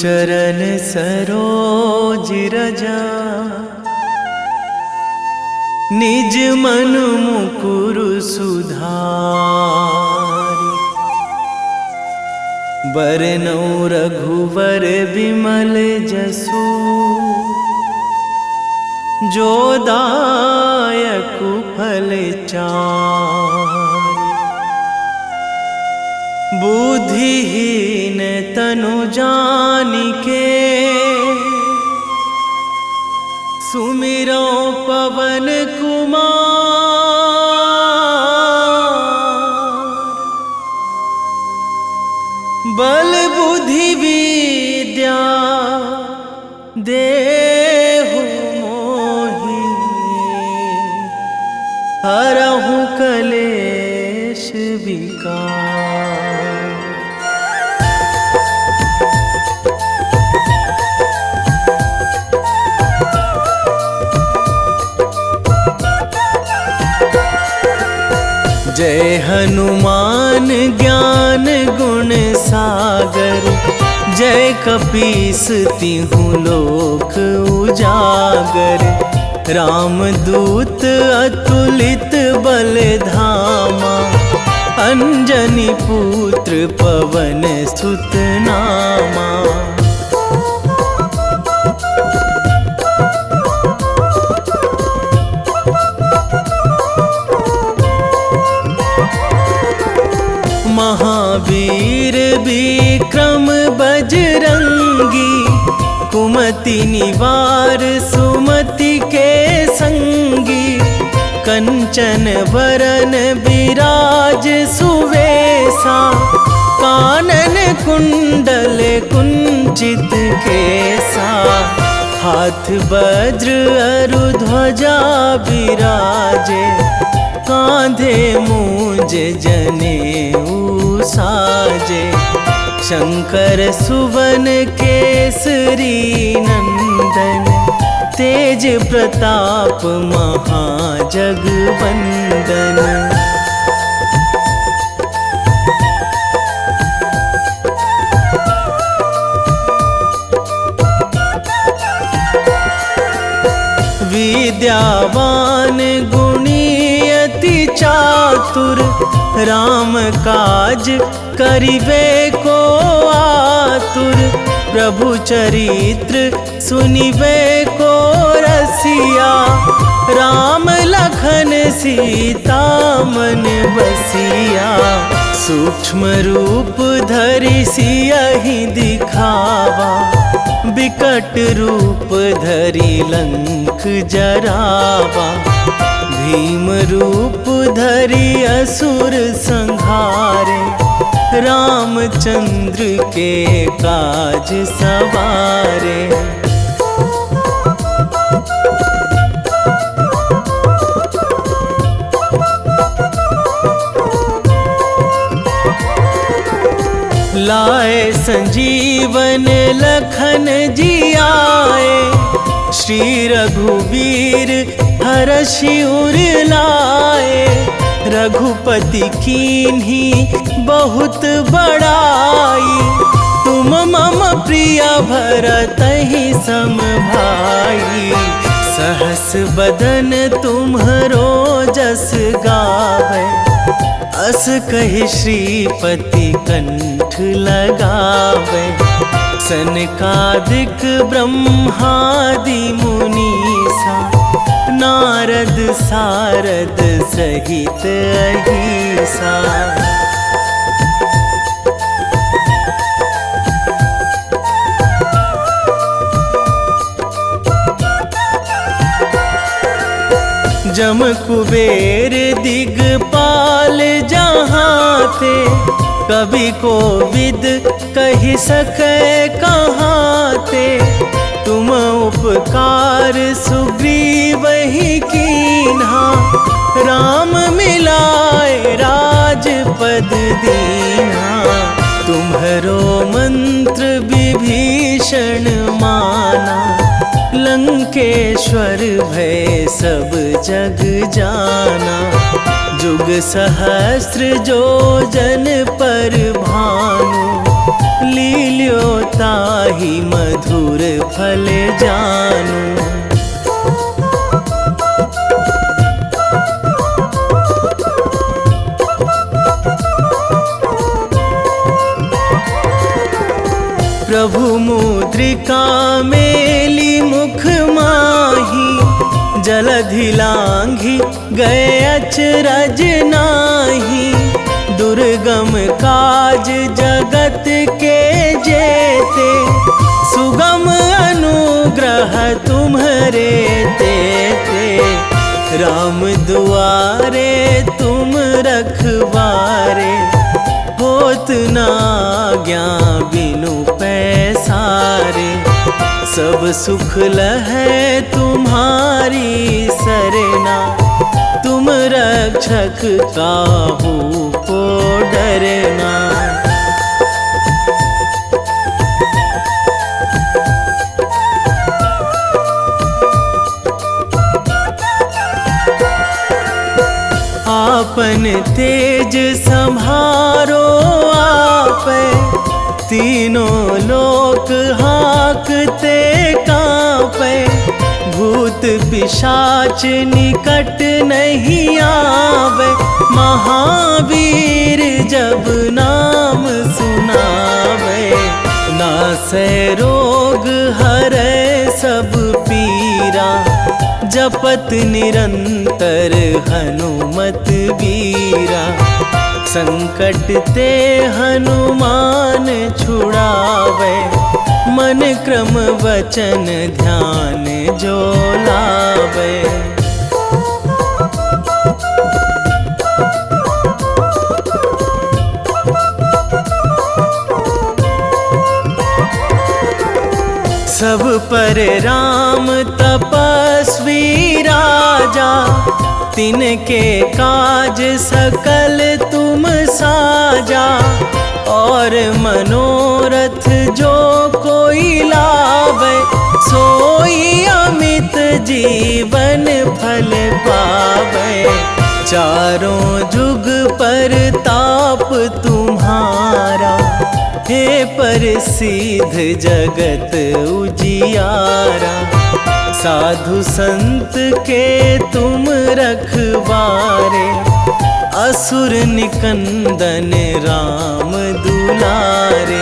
चरण सरोज रजा, निज मन मुकुर सुधारि। बरनौ रघुवर बिमल जसु, जो दायक फल चारि। बुद्धिहीन तनु जानिके, सुमिरो पवन कुमार। बल बुद्धि विद्या देहु मोहि, हरहु कलेश विकार। जय हनुमान ज्ञान गुण सागर, जय कपीस तिहु लोक उजागर। रामदूत अतुलित बल धामा, अंजनी पुत्र पवन सुत नामा। महावीर विक्रम बजरंगी, कुमति निवार सुमति के संगी। कंचन वरन विराज सुवेशा, कानन कुंडल कुंचित केसा। हाथ वज्र अरु ध्वजा विराजे, कांधे मूंज जनेऊ साजे। शंकर सुवन केसरी नंदन, तेज प्रताप महाजगवंदन। विद्यावान गुणी अति चातुर, राम काज करिबे को आतुर। प्रभु चरित्र सुनिबे को रसिया, राम लखन सीता मन बसिया। सूक्ष्म रूप धरि सियहि दिखावा, बिकट रूप धरि लंक जरावा। भीम रूप धरि असुर संहारे, रामचंद्र के काज सवारे। लाए संजीवन लखन जियाए, श्री रघुवीर हरषि उर लाए। रघुपति कीन्ही बहुत बड़ाई, तुम मम प्रिय भरतहि सम भाई। सहस बदन तुम्हरो जस गावै, अस कहि श्रीपति कंठ लगावै। सनकादिक ब्रह्मादि मुनीसा, नारद सारद सहित अहिसा। जम कुबेर दिगपाल जहाँ थे, कवि कोविद कहि सकै कहाँ थे। तुम उपकार सुग्रीवहि कीन्हा, राम मिलाए राजपद दीन्हा। तुम्हरो मंत्र विभीषण माना, लंकेश्वर भय सब जग जाना। जुग सहस्त्र जो जन पर भानु, लील्यो ताहि मधुर फल जानू। प्रभु मुद्रिका मेली मुख माही, जलधि लांघी गए अचरज नाही। दुर्गम काज जगत के जेते, सुगम अनुग्रह तुम्हरे तेते। राम दुआरे तुम रखवारे, होत ना आज्ञा बिनु पैसारे। सब सुख लहै तुम्हारी सरना, तुम रक्षक काहू को डरना। आपन तेज संभारो आपै, तीनों लोक हाँकते कांपै। भूत पिशाच निकट नहीं आवे, महावीर जब नाम सुनावे। नासै रोग हरै सब पीरा, जपत निरंतर हनुमत बीरा। संकट ते हनुमान छुड़ावे, मन क्रम वचन ध्यान जो लावे। सब पर राम तपस्वी राजा, तिनके काज सकल तुम साजा। और मनोरथ जो कोई लावे, सोई अमित जीवन फल पावे। चारों जुग पर ताप तुम्हारा, हे प्रसिद्ध जगत उजियारा। साधु संत के तुम रखवारे, असुर निकंदन राम दुलारे।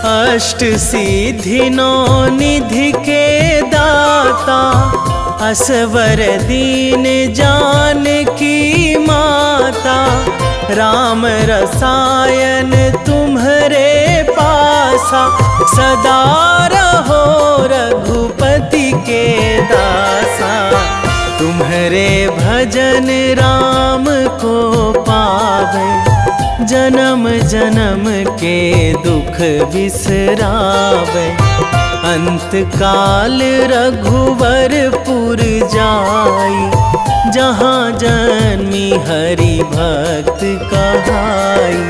अष्ट सिद्धि नौ निधि के दाता, असवर दीन जानकी माता। राम रसायन तुम्हरे पासा, सदा रहो रघुपति के दासा। तुम्हरे भजन राम को पावे, जन्म जन्म के दुख बिसरावे। अंत काल रघुवरपुर जाई, जहाँ जन्मी हरि भक्त कहाई।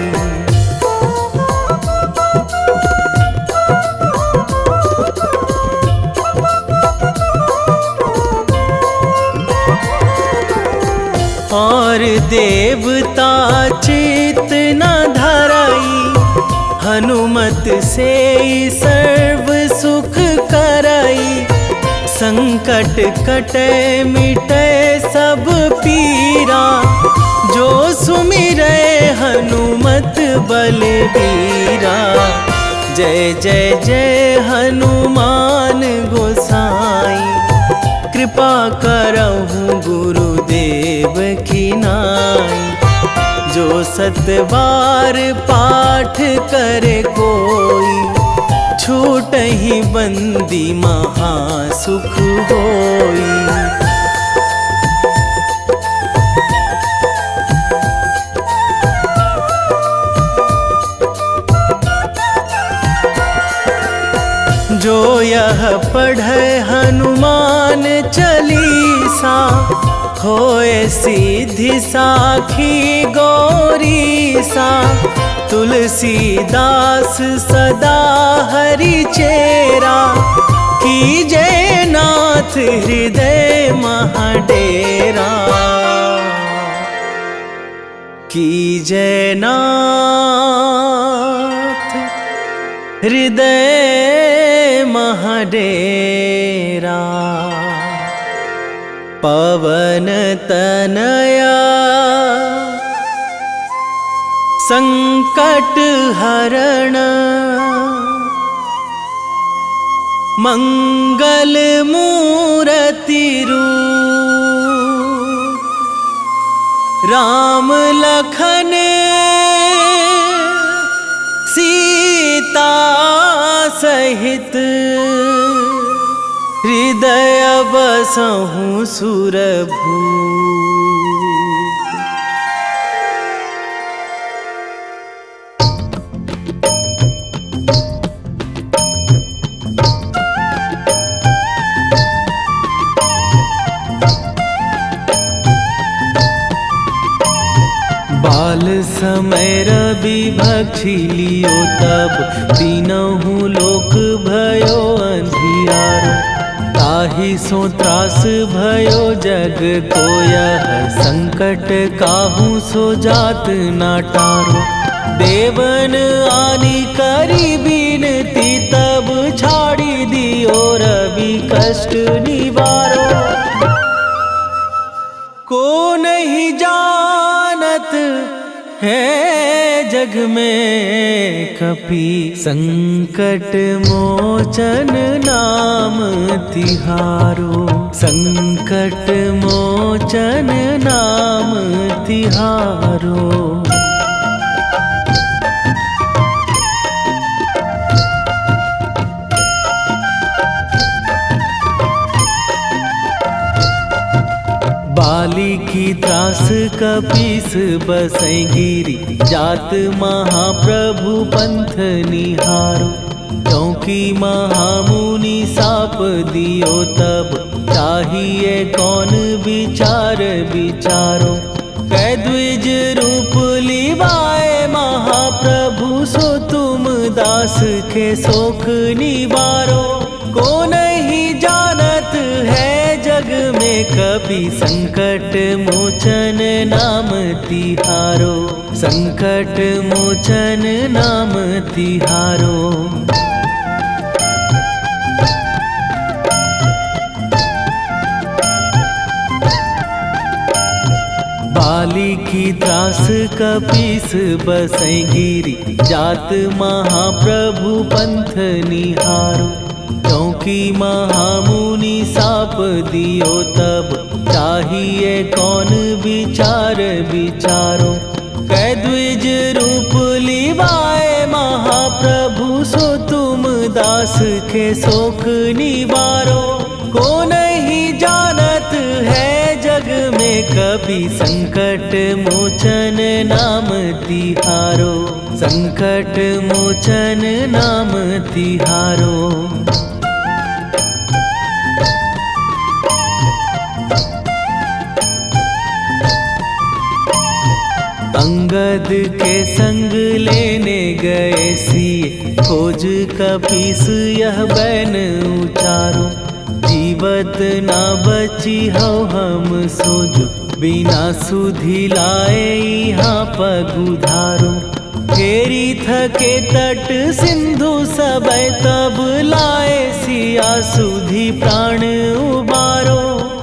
और देवता चित न धराई, हनुमत से सर्व सुख कराई। संकट कटे मिटे सब पीरा, जो सुमिरै हनुमत बलबीरा। जय जय जय हनुमान गोसाई, कृपा करहु गुरुदेव की नाई। जो सतबार पाठ करे कोई, छूटहि बंदी महासुख होई। जो यह पढ़े हनुमान चालीसा, होए सिद्धि साखी गौरीसा। तुलसीदास सदा हरि चेरा, कीजे नाथ हृदय महाडेरा, कीजे नाथ हृदय महाडेरा। पवन तनया संकट हरण, मंगल मूर्ति रूप, राम लखन सीता सहित, हृदय बसहु सुरभूप। बाल समय रवि भक्षी लियो तब, तीनहु लोक भयो अंधियारो। ताहि सो त्रास भयो जग को यह, संकट काहू सो जात ना टारो। देवन आनी करी बिनती तब, छाड़ी दियो रवि कष्ट निवारो। को नहीं जानत है जग में कपि, संकट मोचन नाम तिहारो। संकट मोचन नाम तिहारो। बाली की त्रास कपीस बसै गिरी, जात महाप्रभु पंथ निहारो। क्योंकि महामुनि साप दियो तब, चाहिए कौन विचार विचारो। कै द्विज रूप लिवाए महाप्रभु, सो तुम दास के शोक निवारो। को नहीं जानत है जग में कपि, संकट मोचन नाम तिहारो। संकट मोचन नाम तिहारो। बाली की त्रास कपीस बसै गिरी, जात महाप्रभु पंथ निहारो। क्योंकि महामुनि साप दियो तब, चाहिए कौन विचार विचारो। कै द्विज रूप लिवाए महाप्रभु, सो तुम दास के शोक निवारो। को नहीं जानत है जग में कपि, संकट मोचन नाम तिहारो। संकट मोचन नाम तिहारो। अंगद के संग लेने गए सिए, खोज कपीस यह बैन उचारो। जीवत ना बची हो हम सोजो, बिना सुधि लाए यहाँ पगुधारो। फेरी थके तट सिंधु सबे तब, लाए सिया सुधि प्राण उबारो।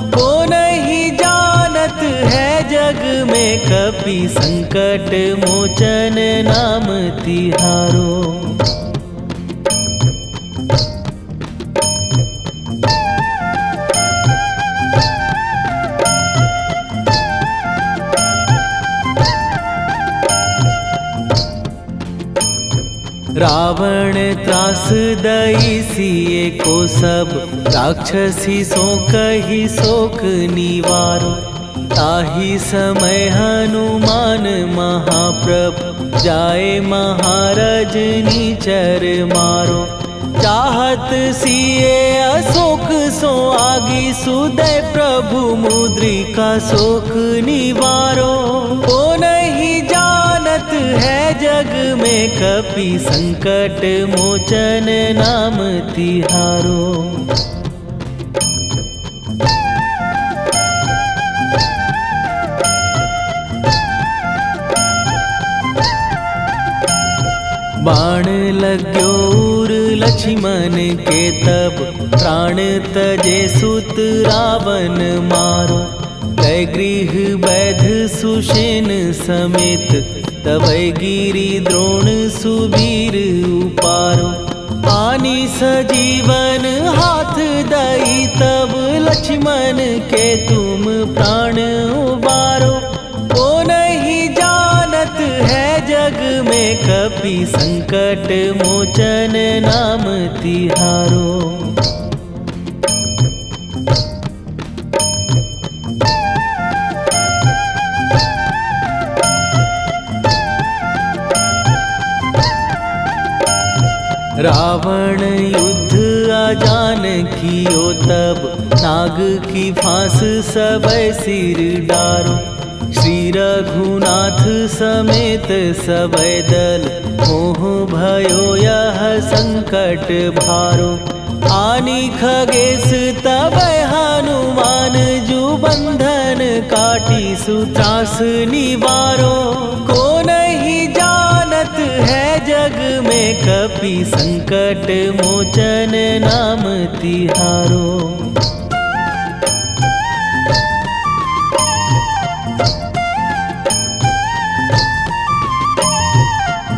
को नहीं जानत है जग में कपि, संकट मोचन नाम तिहारो। रावण त्रास दई सिए को सब, राक्षसी सो कही शोक निवारो। ताहि समय हनुमान महाप्रभु, जाए महाराज नीचर मारो। चाहत सिए अशोक सो आगी, सुदय प्रभु मुद्रिका शोक निवारो। को नहीं जानत है जग में कपि संकट मोचन नाम तिहारो। बाण लग्यो उर लक्ष्मण के तब प्राण तजे सुत रावण मारो। कै गृह वैध सुषेण समेत तबै गिरि द्रोण सुबीर उपारो। आनी सजीवन हाथ दई तब लक्ष्मण के तुम प्राण उबारो। ओ नहीं जानत है जग में कपि संकट मोचन नाम तिहारो। रावण युद्ध आजान कियो तब नाग की फांस सबै सिर डारो। श्री रघुनाथ समेत सबै दल मोह भयो यह संकट भारो। आनी खगेश तबै हनुमान जु बंधन काटी सुत्रास निवारो। को नहीं जानत है जग में कपि संकट मोचन नाम तिहारो।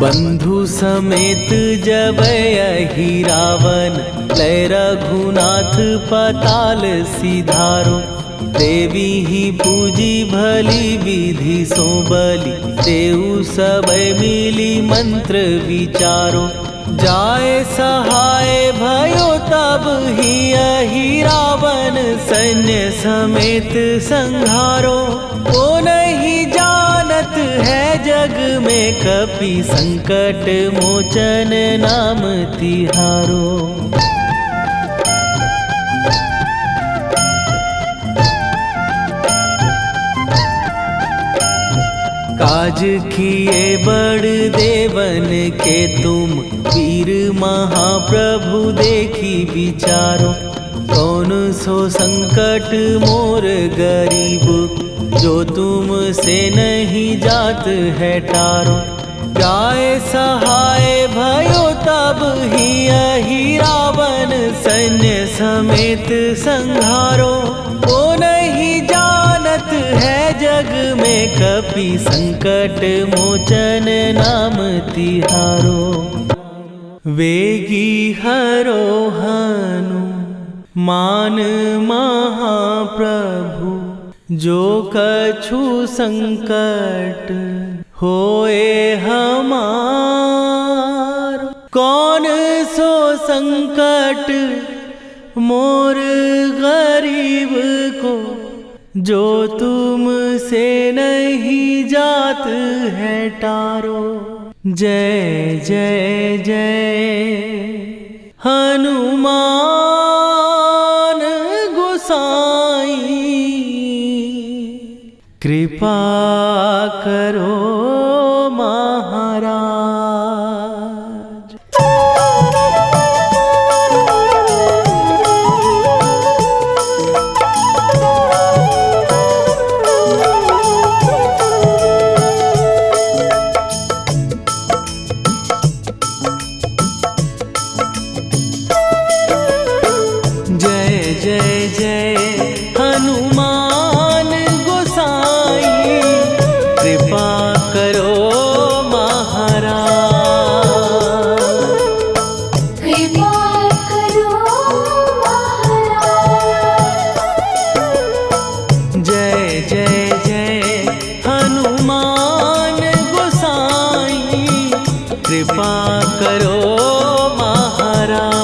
बंधु समेत जबै अहि रावण लय रघुनाथ पताल सिधारो। देवी ही पूजी भली विधि सो बलि तेउ सबै मिली मंत्र विचारो। जाय सहाय भयो तब ही अहि रावण सैन्य समेत संहारो। ओ नहीं जानत है जग में कपि संकट मोचन नाम तिहारो। काज किए बड़ देवन के तुम वीर महाप्रभु देखी विचारो। कौन सो संकट मोर गरीब जो तुम से नहीं जात है टारो। जाय सहाय भयो तब ही अहि रावण सैन्य समेत संहारो। ओ नहीं जानत है जग में कपि संकट मोचन नाम तिहारो। वेगी हरो हनु मान महाप्रभु जो कछु संकट होए हमार। कौन सो संकट मोर गरीब को जो तुम से नहीं जात है टारो। जय जय जय हनुमान गोसाई कृपा करो महाराज। जय जय हनुमान गोसाई कृपा करो महाराज। कृपा करो महाराज। जय जय जय हनुमान गोसाई कृपा करो महाराज।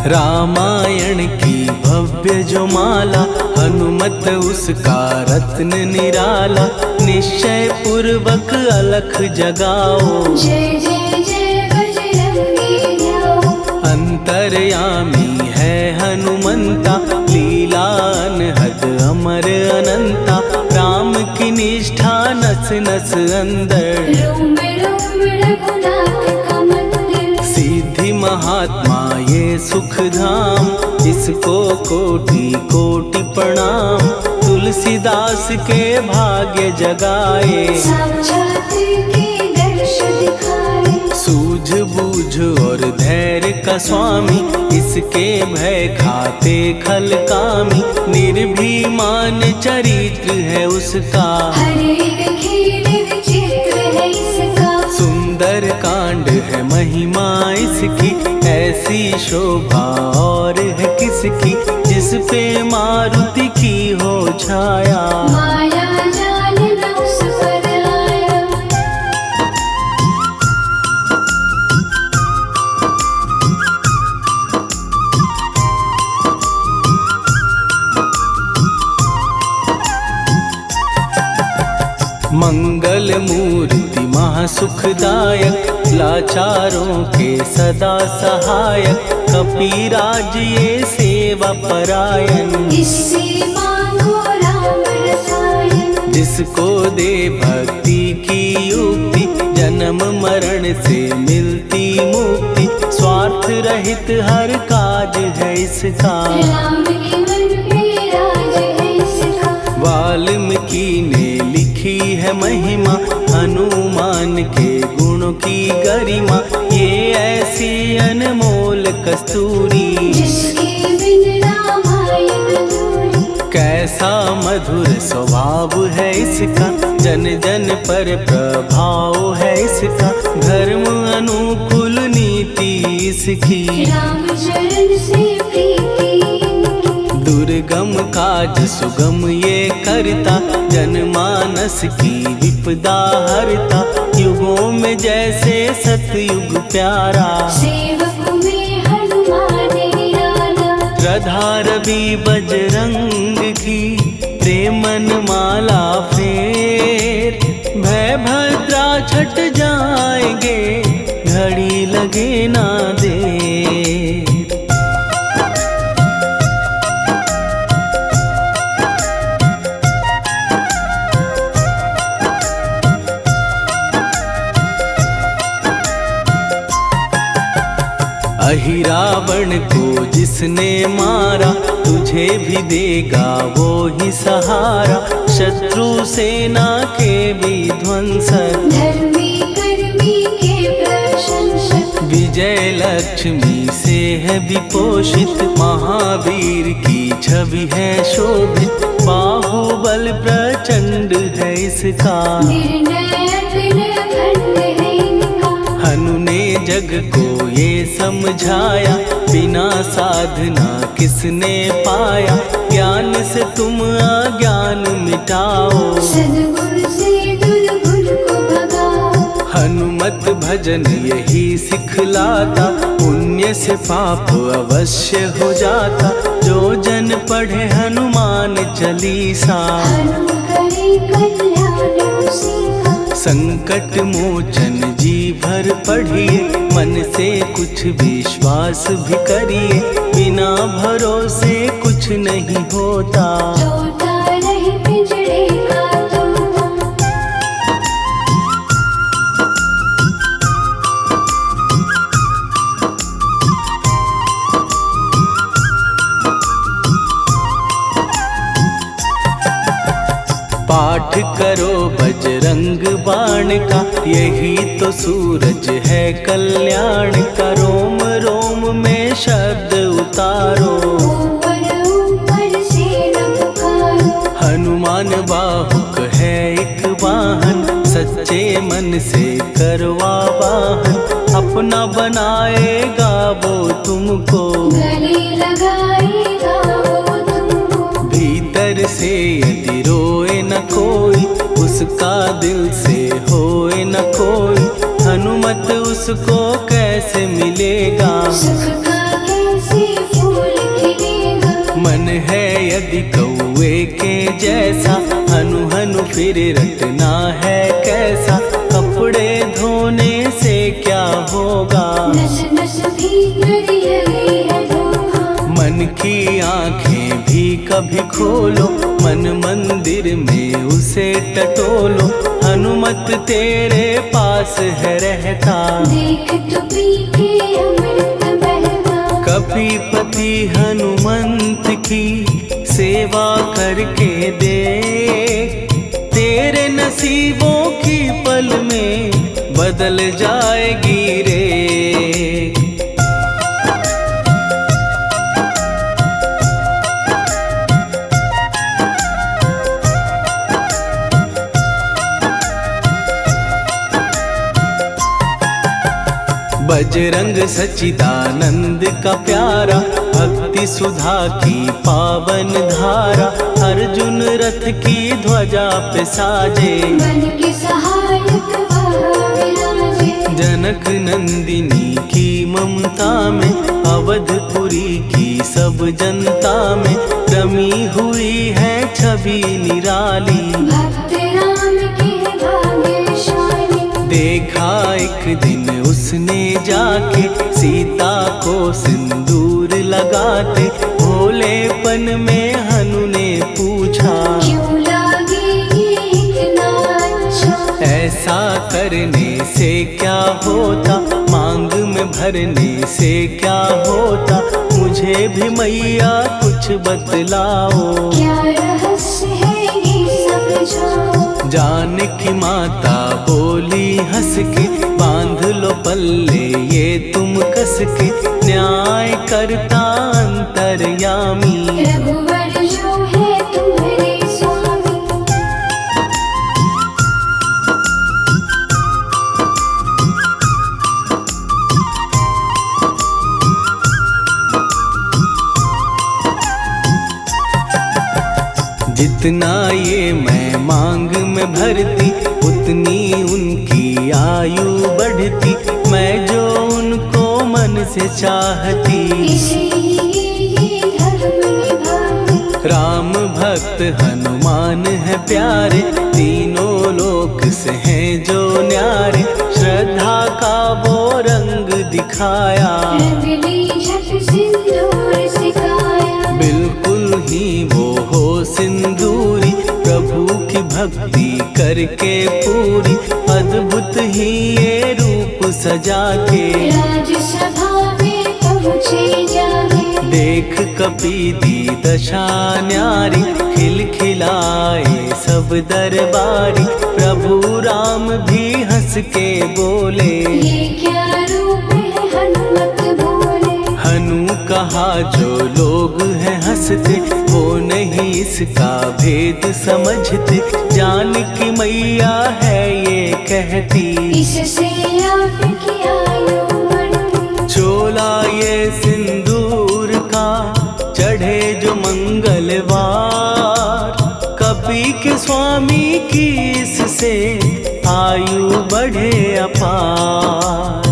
रामायण की भव्य जो माला, हनुमत उसका रत्न निराला। निश्चय पूर्वक अलख जगाओ, जय जय जय बजरंगी जाओ। अंतर्यामी है हनुमंता, लीला अनहद अमर अनंता। राम की निष्ठा नस नस अंदर, रोम रोम रघुनाथ का मंदिर। सिद्धि महात्मा ये सुख धाम, इसको कोटि कोटि प्रणाम। तुलसीदास के भाग्य जगाए, साक्षात के दर्श दिखाए। सूझबूझ और धैर्य का स्वामी, इसके भय खाते खल कामी। निर्भीमान चरित्र है उसका, हर एक खेल विचित्र है इसका। सुंदर कांड है महिमा इसकी। ऐसी शोभा और है किसकी, जिस पे मारुति की हो छाया। माया जाल न उस पर आया। मंगल मूर्ति महासुखदायक, लाचारों के सदा सहायक। कपिराज ये सेवा परायण, इससे मांगो राम रसायन। जिसको दे भक्ति की युक्ति, जन्म मरण से मिलती मुक्ति। स्वार्थ रहित हर काज है इसका, राम के मन पे राज है इसका। वाल्मीकि ने लिखी है महिमा, हनुमान के गुणों की गरिमा। ये ऐसी अनमोल कस्तूरी, जिसके बिन रामायण अधूरी। कैसा मधुर स्वभाव है इसका, जन जन पर प्रभाव है इसका। धर्म अनुकूल नीति इसकी, राम चरण से प्रीति इनकी। दुर्गम काज सुगम ये करता, जनमानस की विपदा हरता। युगों में जैसे सतयुग प्यारा, सेवक में हनुमान निराला। श्रद्धा रवि बजरंग की, प्रेमन माला फेर। भय भद्रा छट जाएंगे, घड़ी लगे ना देर। अहिरावण को जिसने मारा, तुझे भी देगा वो ही सहारा। शत्रु सेना के विध्वंसक, धर्मी कर्मी के प्रशंसक। विजय लक्ष्मी से है विपोषित, महावीर की छवि है शोभित। बाहुबल प्रचंड है इसका, निर्णय अखंड है इनका। हनु ने जग को ये समझाया, बिना साधना किसने पाया। ज्ञान से तुम अज्ञान मिटाओ, सद्गुण से दुर्गुण को भगाओ। हनुमत भजन यही सिखलाता, पुण्य से पाप अवश्य हो जाता। जो जन पढ़े हनुमान चालीसा, हनु करे कल्याण उसी का। संकट मोचन जी भर पढ़िए, मन से कुछ विश्वास भी करिए। बिना भरोसे कुछ नहीं होता, तोता रहे पिंजड़े का तोता। पाठ करो बजरंग बाण का, यही तो सूरज है कल्याण का। रोम रोम में शब्द उतारो, ऊपर ऊपर से न पुकारो। हनुमान बाहुक है एक वाहन, सच्चे मन से करवा वाहन। अपना बनाएगा वो तुमको, गले लगाएगा वो तुमको। भीतर से यदि रोए न कोई, उसका दिल से होए न कोई। हनुमत उसको कैसे मिलेगा, सुख का कैसे जैसा, हनु हनु फिर रटना है कैसा, कपड़े धोने से क्या होगा, नस नस भीतर यही है धोखा। मन की आंखें भी कभी खोलो, मन मंदिर में उसे टटोलो, हनुमत तेरे पास है रहता, देख तो पी के अमृत बहता। कपीपति हनुमंत की सेवा करके दे, तेरे नसीबों की पल में बदल जाएगी रे। बजरंग सच्चिदानंद का प्यारा, भक्ति सुधा की पावन धारा, अर्जुन रथ की ध्वजा पे साजे, मन के सहायक वह विराजे। जनक नंदिनी की ममता में, अवधपुरी की सब जनता में, रमी हुई है छवि निराली, भक्त राम के भाग्यशाली। देखा एक दिन उसने जाके, सीता को सिंदूर लगाते, भोलेपन में हनु ने पूछा, क्यों लागे ये इतना अच्छा। ऐसा करने से क्या होता, मांग में भरने से क्या होता, मुझे भी मैया कुछ बतलाओ, क्या रहस्य है ये समझाओ। जानकी माता बोली हंस के, बांध लो पल्ले ये तुम कस के, न्याय करता अंतर्यामी, रघुवर जो है तुम्हारे स्वामी। जितना ये मैं मांग में भरती, उतनी उनकी आयु बढ़ती, मैं जो उनको मन से चाहती, इसलिए धर्म निभाती। राम भक्त हनुमान है प्यारे, तीनों लोक से हैं जो न्यारे, श्रद्धा का वो रंग दिखाया, रंगली झट सिंदूर सिखाया। बिल्कुल ही वो हो सिंदूरी, प्रभु की भक्ति करके पूरी, अद्भुत ही ये रूप सजा के, राजसभा में पहुँचे जाके। देख कपी दी दशा न्यारी, खिलखिलाए सब दरबारी, प्रभु राम भी हंस के बोले, ये क्या रूप है हनुमत बोले। हनु कहा जो लोग हैं हंसते, वो नहीं इसका भेद समझते, जानकी मैया है ये कहती, इससे आपकी आयु बढ़ती। चोला ये सिंदूर का चढ़े जो मंगलवार, कपी के स्वामी की इससे आयु बढ़े अपार।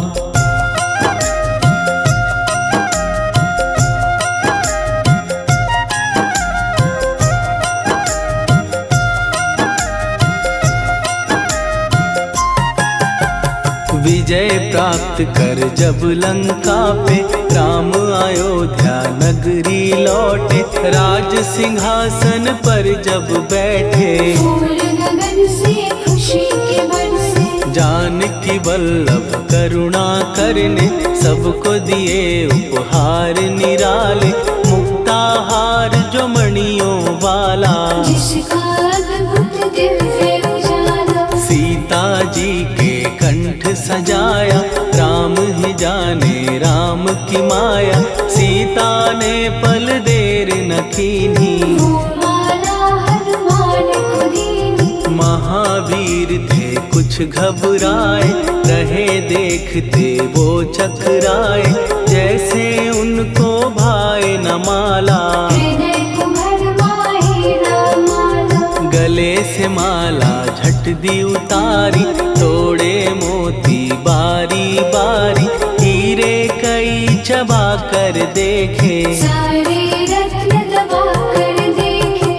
विजय प्राप्त कर जब लंका पे, राम अयोध्या नगरी लौटे, राज सिंहासन पर जब बैठे, फूल गगन से खुशी के बरसे। जानकी वल्लभ करुणा करने, सबको दिए उपहार निराले, मुक्ताहार जो मणियों वाला, जिसका अद्भुत दिव्य उजाला। सीता जी के कंठ सजाया, राम ही जाने राम की माया, सीता ने पल देर न कीन्ही, वो माला हनुमान को दीनी। महावीर थे कुछ घबराए, रहे देखते वो चकराए, जैसे उनको भाए न माला, हृदय को भरमाए रामाला। गले से माला झट दी उतारी, तोड़े मोती बारी बारी, हीरे कई चबा कर देखे, सारे रत्न दबा कर देखे।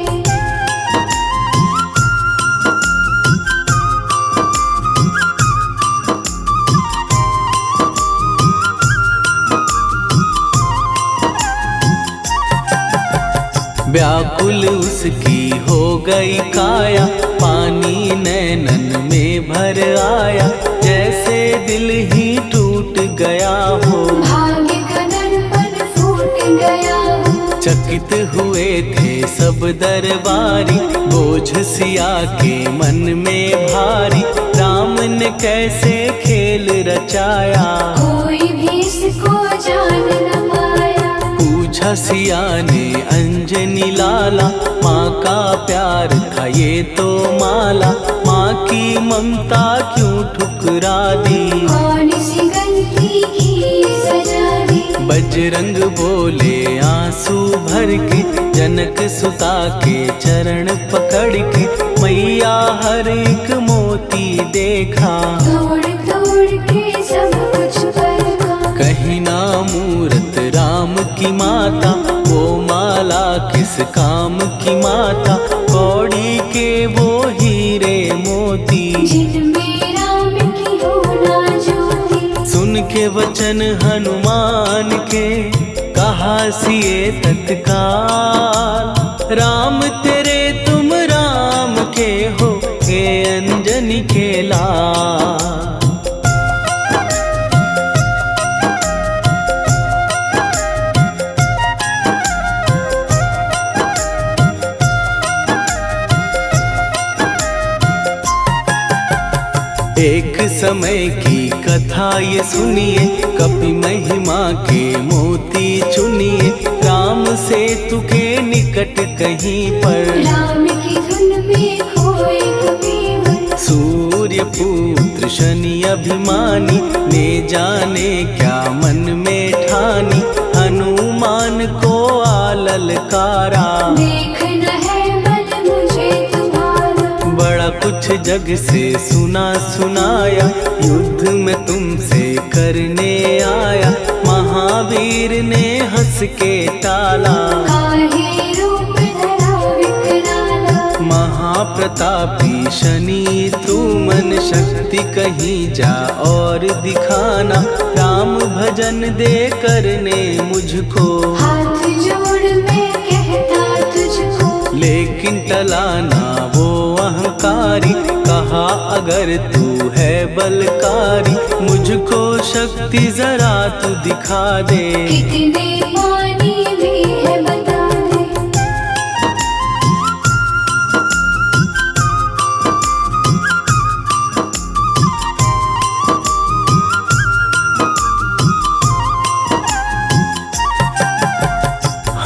व्याकुल उसकी हो गई काया, पानी नैनन में भर आया, जैसे दिल ही टूट गया हो। भाग्य का दर्पण फूट गया हो। चकित हुए थे सब दरबारी, बोझ सिया के मन में भारी, राम ने कैसे खेल रचाया, कोई भी इसको जान न पाया। पूछा सिया ने अंजनी लाला, माँ का प्यार था ये तो माला, माँ की ममता क्यों ठुकरा दी, कौन सी गलती की सजा दी। बजरंग बोले आंसू भर के, जनक सुता के चरण पकड़ के, मैया हर एक मोती देखा, तोड़ तोड़ के सब कुछ परखा। कहीं ना मूरत राम की माता, वो माला किस काम की माता, कौड़ी के वो हीरे मोती, जिनमें राम की हो ना ज्योति। सुन के वचन हनुमान के, कहा सिए तत्काल, राम तेरे तुम राम के हो, हे अंजनी के लाल। एक समय की कथा ये सुनिए, कपि महिमा के मोती चुनिए, राम सेतु के निकट कहीं पर, राम की धुन में खोए कबीर। सूर्य पुत्र शनि अभिमानी, ने जाने क्या मन में ठानी, हनुमान को आललकारा, देखना है बल मुझे तुम्हारा। बड़ा कुछ जग से सुना सुनाया, युद्ध में तुमसे करने आया, महावीर ने हंस के टाला, काहे रूप धरा विकराला। महाप्रतापी शनि तू मन शक्ति कहीं जा और दिखाना, राम भजन दे करने मुझको, हाथ जोड़ मैं कहता तुझको। लेकिन टलाना वो अहंकारी, कहा अगर तू है बलकारी, मुझको शक्ति जरा तू दिखा दे, कितने पानी भी है बता दे।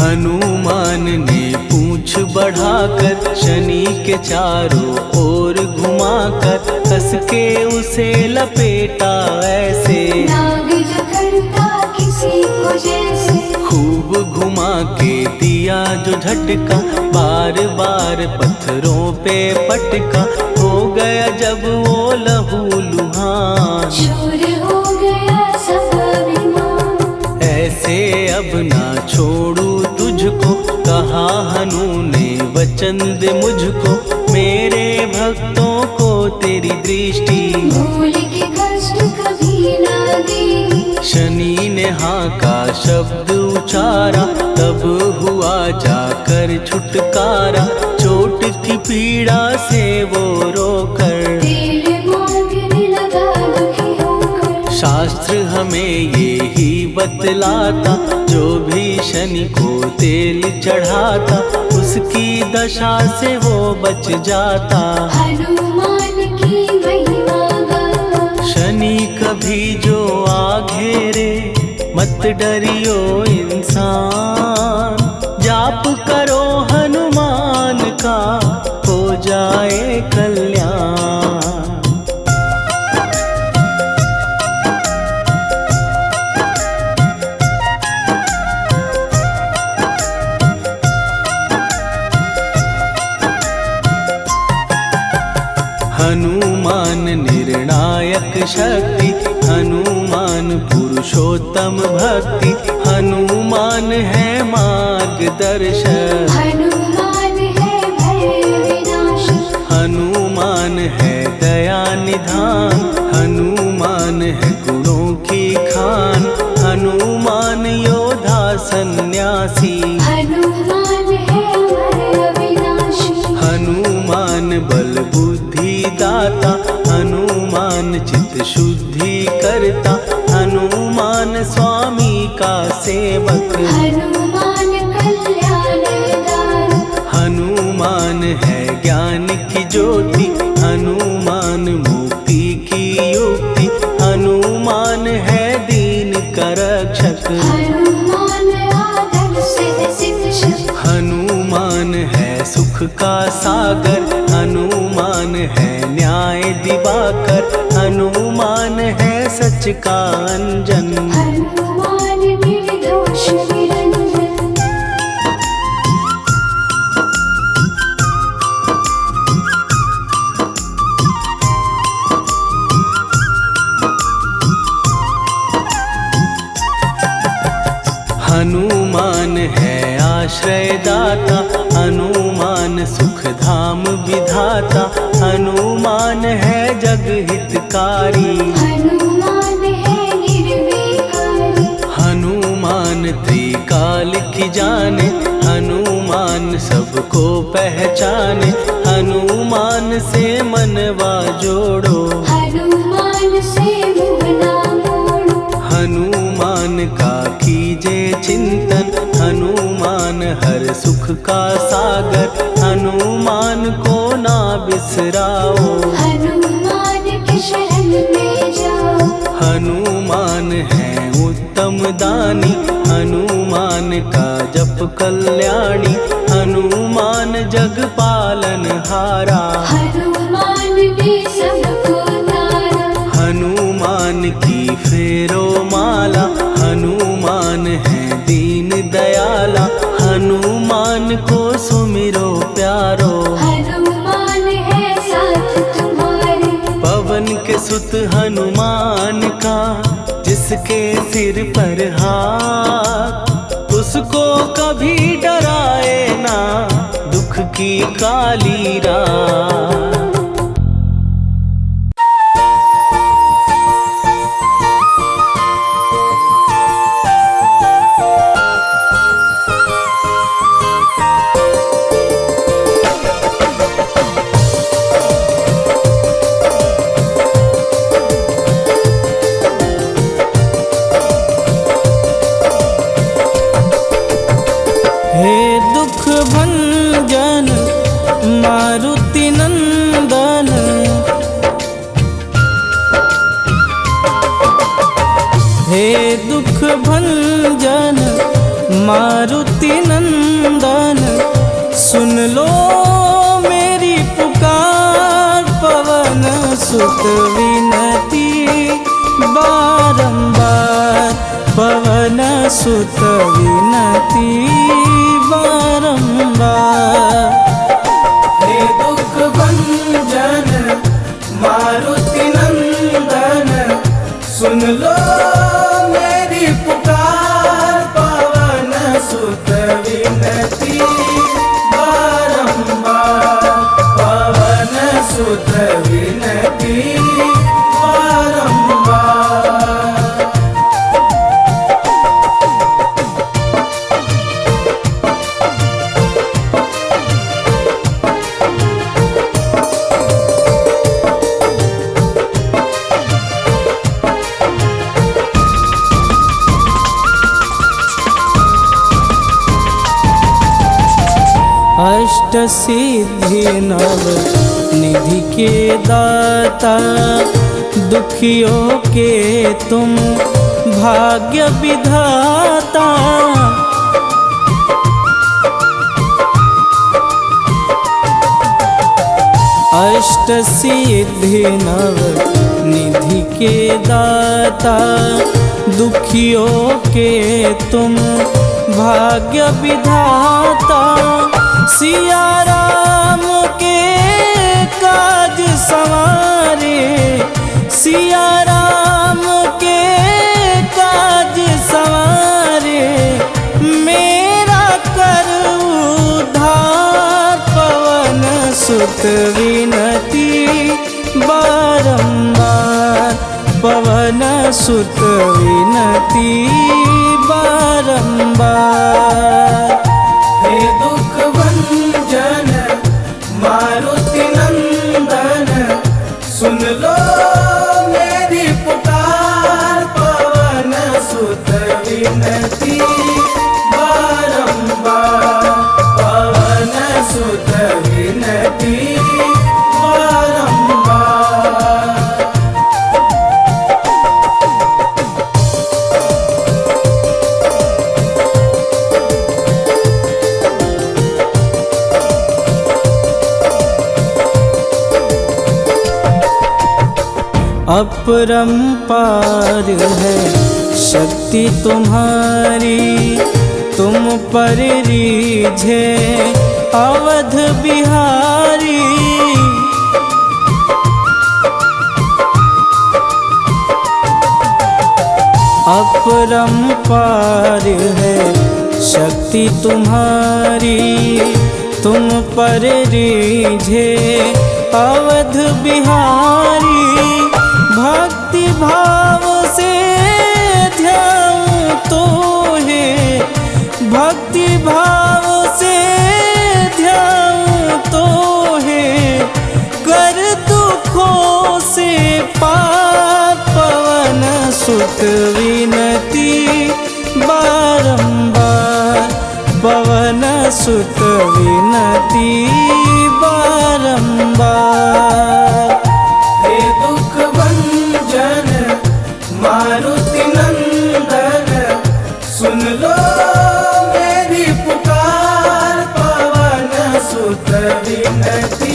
हनुमान ने पूंछ बढ़ाकर, शनि के चारों ओर घुमाकर, कस के उसे लपेटा ऐसे, नाग जो करता किसी को जैसे। खूब घुमा के दिया जो झटका, बार बार पत्थरों पे पटका, हो गया जब वो लहू लुहान, चूर हो गया सब अभिमान। ऐसे अब ना छोड़ू तुझको, कहा हनु ने वचन दे मुझको, मेरे भक्तों को तेरी दृष्टि, भूल के कष्ट कभी ना देगी। शनि ने हाँ का शब्द उचारा, तब हुआ जाकर छुटकारा, चोट की पीड़ा से वो रोकर, तेल मांगने लगा दुखी होकर। शास्त्र हमें ये ही बतलाता, जो भी शनि को तेल चढ़ाता, उसकी दशा से वो बच जाता, हनुमान की महिमा गाता। शनि कभी जो आ घेरे, मत डरियो इंसान, जाप करो हनुमान का, हो जाए कल्याण। हनुमान निर्णायक शक्ति, हनुमान पुरुषोत्तम भक्ति, हनुमान है मार्गदर्शक, हनुमान है भय विनाशक। हनुमान है दया निधान, हनुमान है गुणों की खान, हनुमान योद्धा सन्यासी, हनुमान है सेवक। हनुमान कल्याण दायक, हनुमान है ज्ञान की ज्योति, हनुमान मुक्ति की युक्ति, हनुमान है दीन का रक्षक। हनुमान आदर्श शिक्षक, हनुमान है सुख का सागर, हनुमान है न्याय दिवाकर, हनुमान है सच का अंजन। हनुमान निर्दोष निरंजन, हनुमान है आश्रय दाता, हनुमान सुख धाम विधाता, हनुमान है जग हितकारी। हनुमान है निर्विकारी, हनुमान त्रिकाल की जाने, हनुमान सबको पहचाने, हनुमान से मनवा जोड़ो। हनुमान से मुँह ना मोड़ो, हनुमान का कीजे चिंतन, हनुमान हर सुख का सागर, हनुमान को ना बिसराओ। हनुमान की शरण में जाओ। हनुमान है उत्तम दानी, हनुमान का जप कल्याणी, हनुमान जग पालन हारा। हनुमान ने सबको तारा, हनुमान की फेरो माला, हनुमान है दीन दयाला, हनुमान को सुमिरो प्यारो। हनुमान है साथ तुम्हारे, पवन के सुत हनुमान का, जिसके सिर पर हाथ, उसको कभी डराए ना दुख की काली रात। हे दुख भंजन मारुति नंदन, हे दुख भंजन मारुति नंदन, सुन लो मेरी पुकार, पवन सुत विनती बारंबार, पवन सुत विनती बारंबार। हे दुख भंजन मारुति नंदन, सुन लो मेरी पुकार, पवन सुत विनती बारंबार, पवन सुत विनती बारंबार। अष्ट सिद्धि नव निधि के दाता, दुखियों के तुम भाग्य विधाता। अष्ट सिद्धि नव निधि के दाता, दुखियों के तुम भाग्य विधाता। सिया राम के काज संवारे, सिया राम के काज संवारे, मेरा कर उद्धार, पवन सुत विनती बारंबार, पवन सुत विनती बारंबार। हे दुख भंजन मारुति नंदन, सुन लो मेरी पुकार, पवन सुत विनती अपरंपार है शक्ति तुम्हारी, तुम पर रीझे अवध बिहारी। अपरंपार है शक्ति तुम्हारी, तुम पर रीझे अवध बिहारी। भक्ति भाव से ध्याऊं तो है, भक्ति भाव से ध्याऊं तो है, कर दुखों से पार पवन सुत विनती बारंबार, पवन सुत विनती बारंबार। हे दुख भंजन मारुति नंदन, सुन लो मेरी पुकार, पवन सुत विनती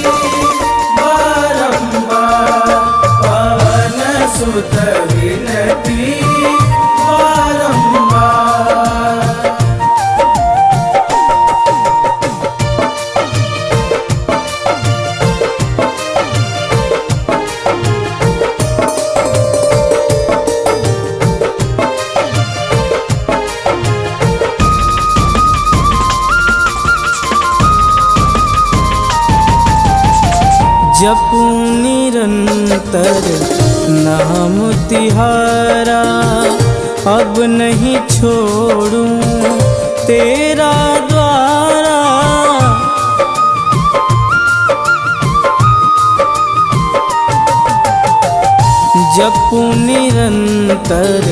बारंबार, पवन सुत विनती बारंबार। जपूं निरंतर नाम तिहारा, अब नहीं छोड़ूं तेरा द्वारा। जपूं निरंतर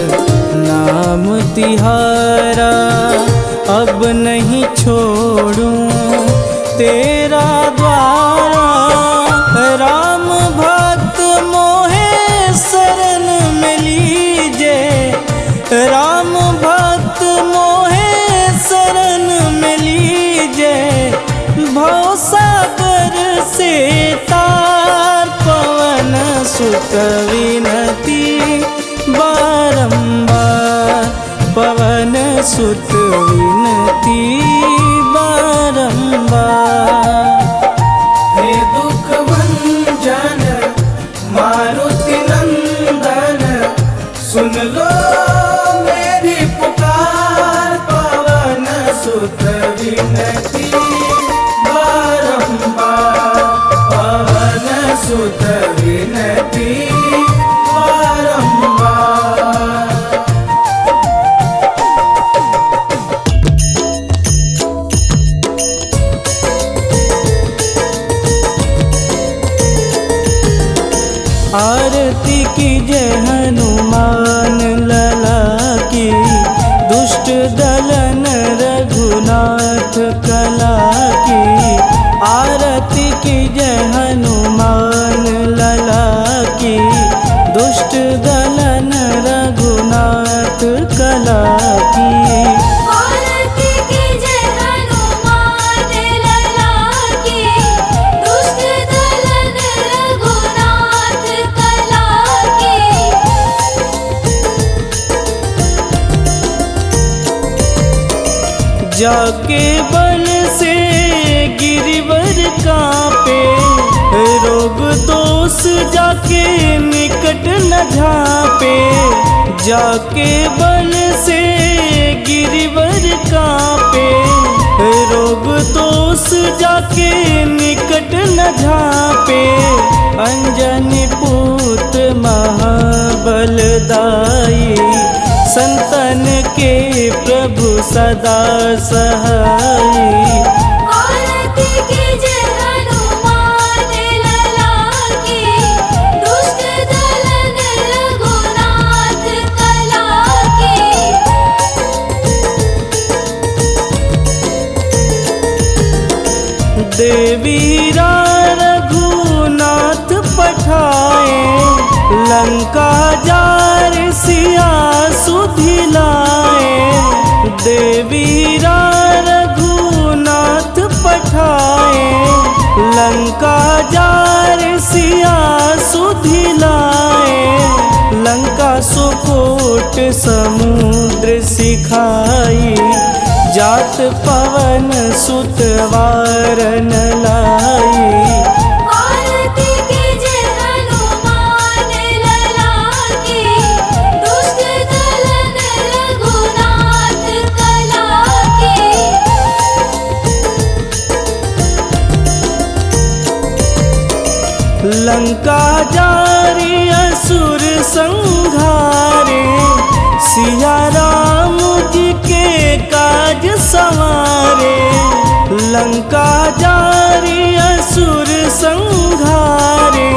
नाम तिहारा, अब नहीं छोड़ूं तेरा द्वारा। राम भक्त मोहे शरण में लीजे, राम भक्त मोहे शरण में लीजे। भवसागर से तार पवन सुत विनती बारंबार, पवन सुत विनती बारंबार। हे दुख भंजन मारुति नंदन, सुन लो मेरी पुकार, पवन सुत विनती बारंबार, पवन सुत विनती बारंबार। आरती की जय हनुमान लला की, दुष्ट दलन रघुनाथ कला की। आरती की जय हनुमान लला की, दुष्ट दलन रघुनाथ कला की। आरती की जय हनुमान लला की, दुष्ट दलन रघुनाथ कला की। जाके बल से गिरिवर कांपे, रोग दोष जाके निकट न झांपे। जाके बल से गिरिवर कांपे, रोग दोष जाके निकट न झांपे। अंजनी पुत्र महाबलदाई, संतन के प्रभु सदा सहाई। आरती की जय हनुमान लला की, दुष्ट दलन रघुनाथ कला की। देवीरा रघुनाथ पठाए, लंका जार सिया सुधिलाए। देवीरा रघुनाथ पठाए, लंका जार सिया सुधिलाए, लंका सुकोट समुद्र सिखाई, जात पवन सुत वारन लाई। आरती कीजे हनुमान लला की, दुष्ट दलन रघुनाथ कला की। लंका जारी असुर संघारे, सिया राम जी के काज संवारे। लंका जारी असुर संघारे,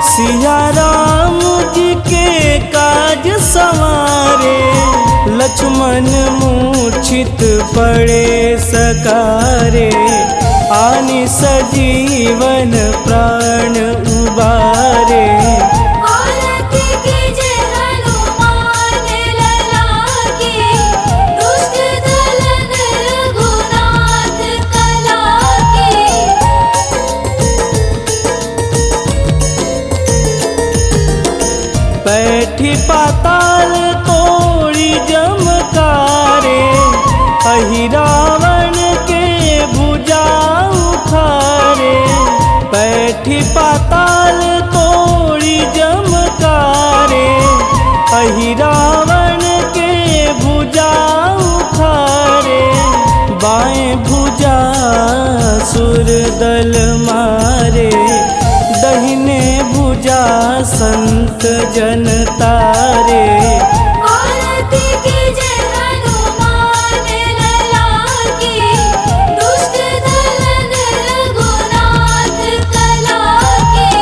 सिया राम जी के काज संवारे। लक्ष्मण मूर्छित पड़े सकारे, आनि सजीवन प्राण उबारे। आरती कीजे हनुमान लला की, दुष्ट दलन रघुनाथ कला की। बैठी पाताल तोड़ी जमकारे, अहि रावण के भुजा उखारे। बैठी पाताल तोड़ी जमकारे, अहि रावण के भुजा उखारे। बाएं भुजा सुर दल मारे, दहिने भुजा संत जन तारे। आरती कीजे हनुमान लला की, दुष्ट दलन रघुनाथ कला की।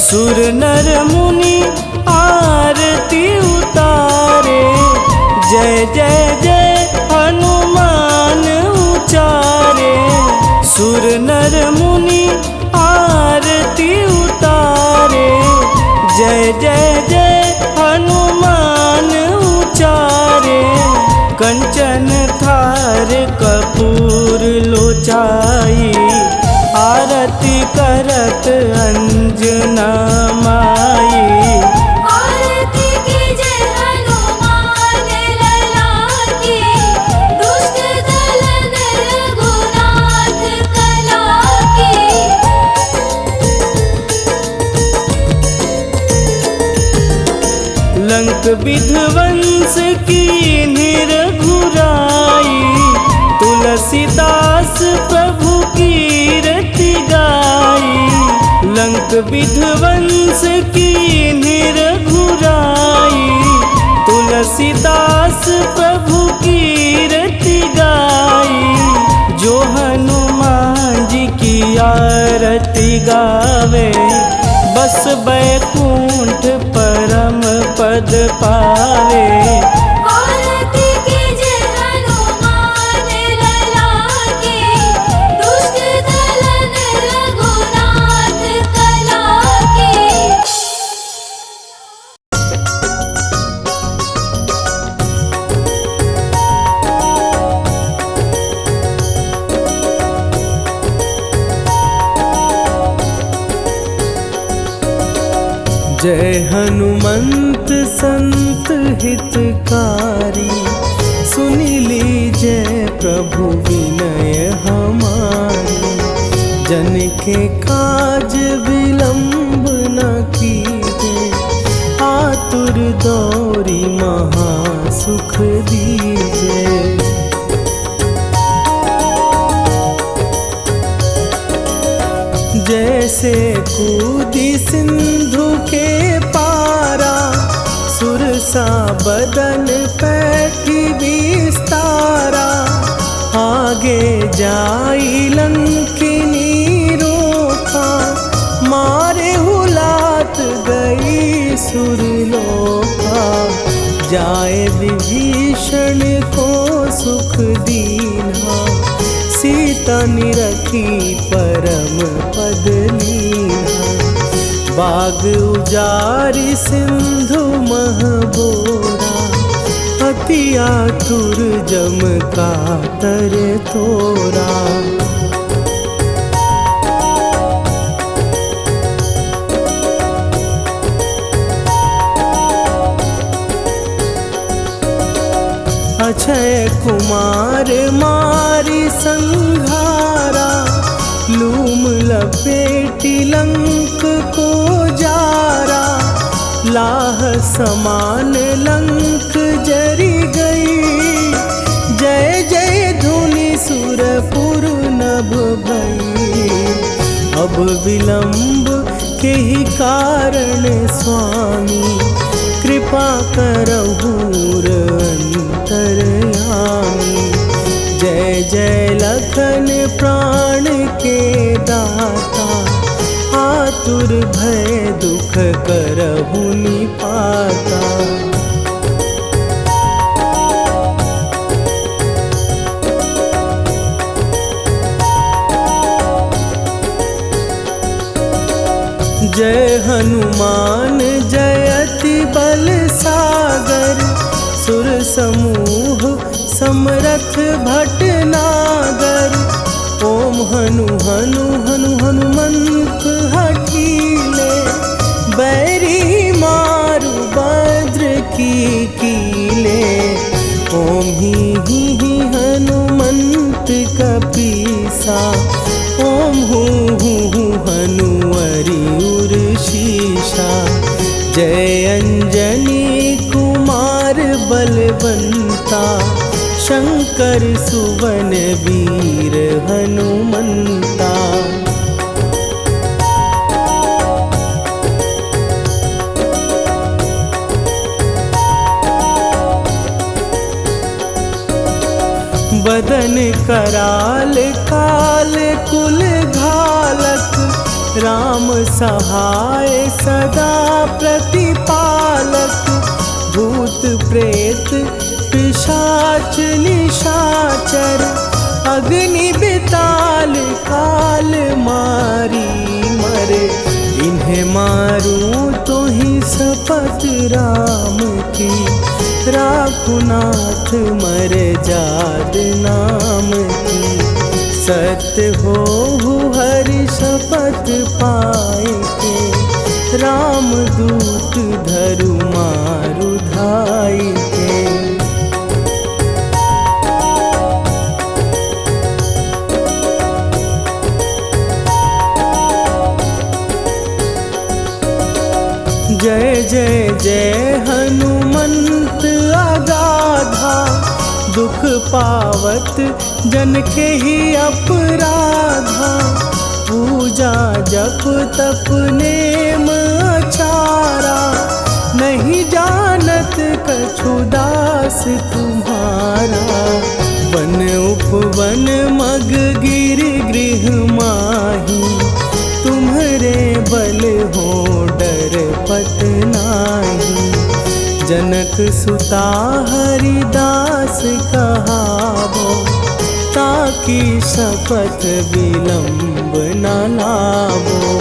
सुर नर मुनि आरती उतारे, जय जय जय हनुमान उचारे। सुर नर मुनि आरती उतारे, जय जय जय हनुमान उचारे। कंचन थार कपूर लोचाई, आरती करत अंजना माई। आरती कीजे हनुमान लला की, दुष्ट दलन रघुनाथ कला की। लंक विध्वंस की निरघुराई, तुलसीदास प्रभु कीरति गाई। लंक विध्वंस की निरघुराई, तुलसीदास प्रभु कीरति गाई। जो हनुमान जी की आरती गावे, बस बैकुंठ परम पद पावे। आरती कीजे हनुमान लला की, दुष्ट दलन रघुनाथ कला की। जय हनुमंत संत हितकारी, सुनि लीजय प्रभु विनय हमारी। जन के काज विलंब न कीजे, आतुर दौरी महासुख दीजे। जैसे कूदी सिंधु के पारा, सुरसा बदन पैठी विस्तारा। आगे जाई लंकिनी रोका, मारे हुलात गई सुरलोका। जाए विभीषण को सुख दीना, सीता निरखी परम पद लीना। बाग उजारि सिंधु महबोरा, अति आतुर जम का तर तोरा। अक्षय कुमार मारी संहारा, लूम लपेटी लंक को जारा। लाह समान लंक जरी गई, जय जय धुनि सुरपुर नभ भई। अब विलंब के ही कारण स्वामी, कृपा करहु अंतरयामी। जय जय लखन प्राण के दाता, आतुर भय दुख करहु निपाता। जय हनुमान जयति बल सागर, सुर समूह समरथ भटनागर। ओम हनु हनु हनु हनुमंत हठीले, बैरी मारु भद्र की कीले। ओम ही हनुमंत कपीसा, ओम हूँ हनुवरि उर शीशा। जय अंजनी कुमार बलवंता, शंकर सुवन वीर हनुमंता। बदन कराल काल कुल घालक, राम सहाय सदा प्रतिपालक। भूत प्रेत पिशाच निशाचर, अग्नि बिताल काल मारी मरे। इन्हें मारूं तो ही शपथ राम की, राखुनाथ मर जाद नाम की। सत्य हो हरि शपथ पाए के, राम दूत धरु मारु धाई के। जय जय जय हनुमंत अगाधा, दुख पावत जन के ही अपराधा। पूजा जप तप नेम अचारा, नहीं जानत कछु दास तुम्हारा। वन उपवन मग गिर गृह माही, तुम्हरे बल हो डर पत नाही। जनक सुता हरिदास कहावो, ताकि शपथ विलंब न लावो।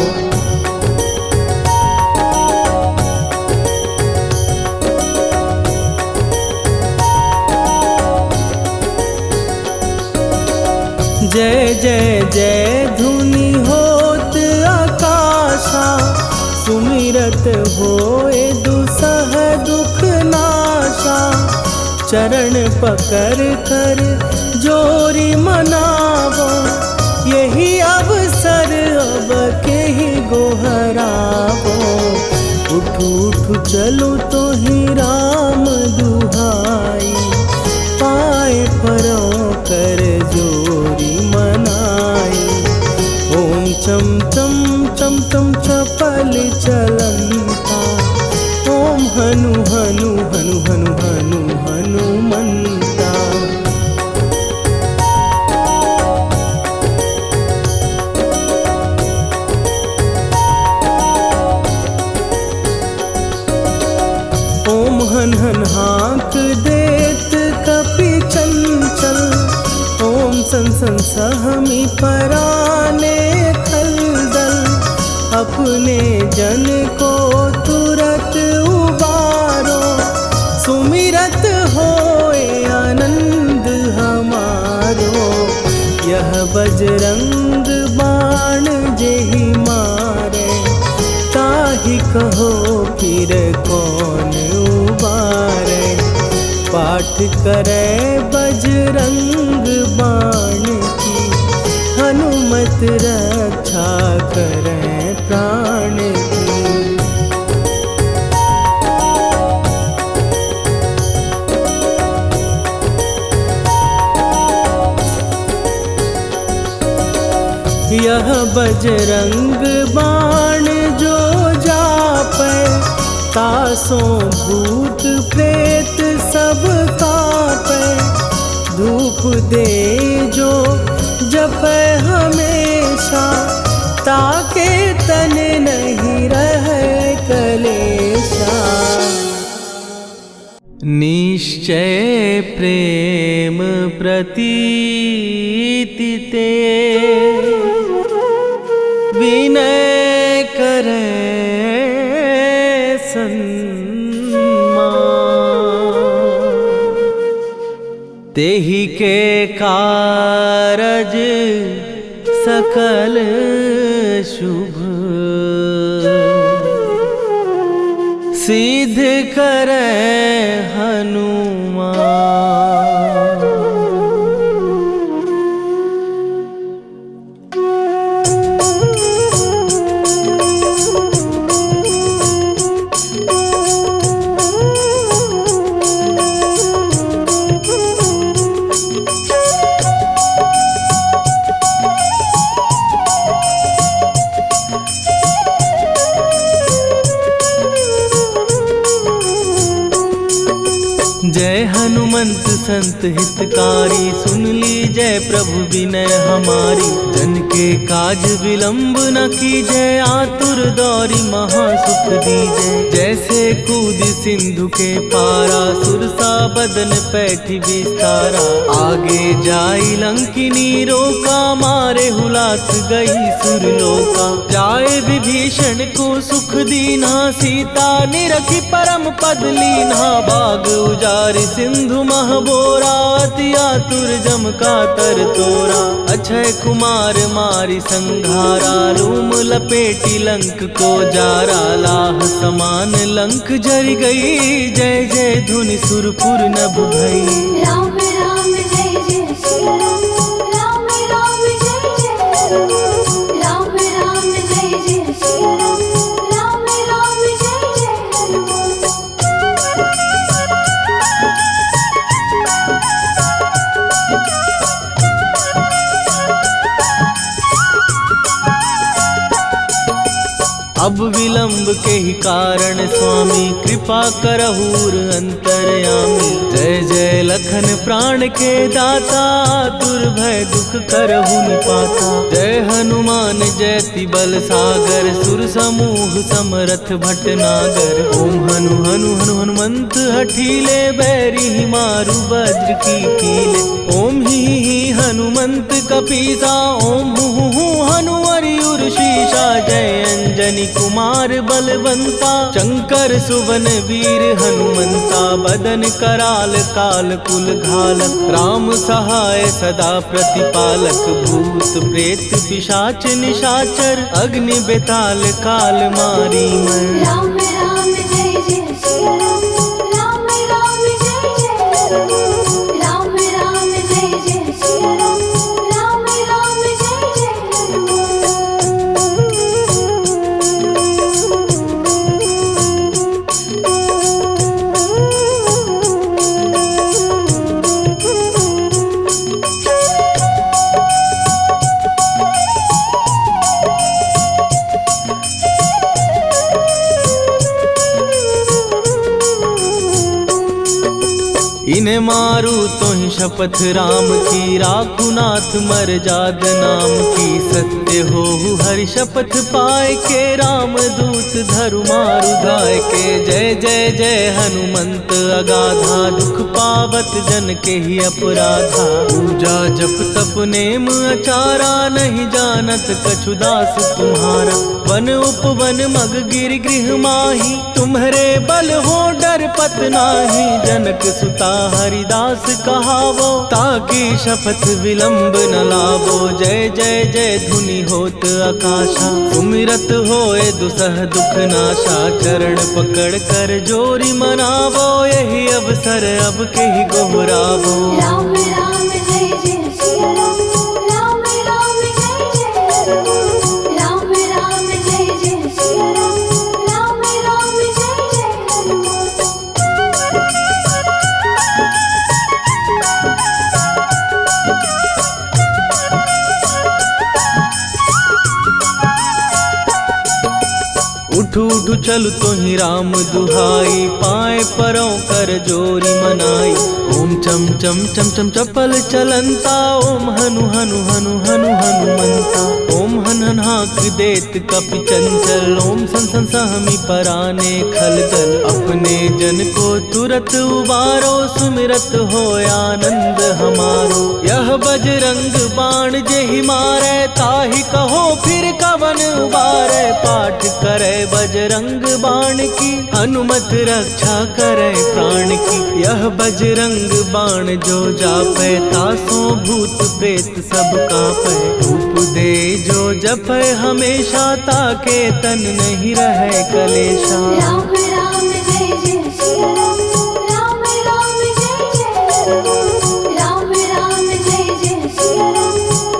जय जय जय धुनि होत आकाशा, सुमिरत होए दुसह दुख नाशा। चरण पकड़ कर जोरी मनावो, यही अवसर अब के ही गोहरावो। उठ उठ चलो तो ही राम दुहाई, पाए परों कर जोरी मनाई। ओम चम चम चम चम चपल चलंता, ओम हनु हनु हनु हनु हनु हनुमंता। ओम हन हन हाँक देत कपि चंचल, ओम सन सन सहमी पराने खलदल। अपने जन को तुरत उबारो, सुमिरत होए पाठ करे बजरंग बाण की, हनुमत रक्षा करे प्राण की। यह बजरंग बाण जो जापै, तासों भूत प्रेत सब कापै। धूप दे जो जपै हमेशा, ताके तन नहीं रहे कलेशा। निश्चय प्रेम प्रतीति ते, विनय करे सन्मान। तेहि के कारज सकल शुभ, सिद्ध करे हनुमान। जय हनुमंत संत हितकारी, सुन ली जय प्रभु विनय हमारी। जन के काज विलंब न कीजय, आतुर दौरी महासुख दीजय। जैसे कूद सिंधु के पारा, सुरसा बदन पैठी विस्तारा। आगे जाई लंकिनी रोका, मारे हुलात गई सुरलोका। जाए विभीषण को सुख दीना, सीता निरखी परम पद लीना। बाग उजारि सिंधु महबोरा, अति आतुर जम का तर तोरा। अक्षय कुमार मारि संघारा, रूम लपेटी लंक को जारा। लाह समान लंक जरि गई, जय जय धुनि सुरपुर नभ भई। राम राम जय जय श्री राम, राम राम जय जय हनुमान। राम राम जय जय श्री राम, राम राम जय जय हनुमान। अब विलंब के ही कारण स्वामी, कृपा करहूर अंतरयामी। जय जय लखन प्राण के दाता, दुर्भय दुख करहु निपाता। जय हनुमान जयति बल सागर, सुर समूह समरथ भटनागर। ओम हनु हनु हनु हनुमंत हठीले, बैरी मारु वज्र की कीले। ओम ही हनुमंत कपीसा, ओम हु हनुमरियुर शीशा। जय अंजनी कुमार बलवंता, शंकर सुवन वीर हनुमंता। बदन कराल काल कुल घालक, राम सहाय सदा प्रतिपालक। भूत प्रेत पिशाच निशाचर, अग्नि बेताल काल मारी मैं। राम राम जय जय श्री राम, राम राम जय जय हनुमान। राम राम जय जय श्री राम, राम राम जय जय हनुमान। इन्हें मारू तो ही शपथ राम की, राखू नाथ मर जाद नाम की। सत्य हो हरि शपथ पाए के, राम दूत धरु मारु धाय के। जय जय जय हनुमंत अगाधा, दुख पावत जन के ही अपराधा। पूजा जप तप नेम अचारा, नहीं जानत कछु दास तुम्हारा। वन उपवन मग गिर गृह माही, तुम्हारे बल हो डर पत नाही जनक सुता हरिदास कहावो, ताकि शपथ विलंब न लावो। जय जय जय धुनि होत आकाशा, सुमिरत होए दुसह दुख नाशा। चरण पकड़ कर जोरी मनावो, यही अवसर अब के ही गोहरावो। राम राम जय जय सिया राम, राम राम जय जय हनुमान। राम राम जय जय सिया राम, राम राम जय जय हनुमान। उठू उठू चल तो ही राम दुहाई, पाए परों कर जोरी मनाई। ओम चम चम चम चम चपल चलंता, ओम हनु हनु हनु हनु हनुमंता। ओम हन हन हाक देत कपि चंचल, ओम सन सन सहमी पराने खलदल। अपने जन को तुरत उबारो, सुमिरत हो आनंद हमारो। यह बजरंग बाण जेहि मारे, ताहि कहो फिर कवन उबारे। पाठ करे बजरंग बाण की, हनुमत रक्षा करे प्राण की। यह बजरंग बाण जो जापै, तासों भूत प्रेत सब कापै। धूप दे जो जपै हमेशा, ताके तन नहीं रहे कलेशा। राम राम जय जय सिया राम, राम राम जय जय हनुमान। राम राम जय जय सिया राम,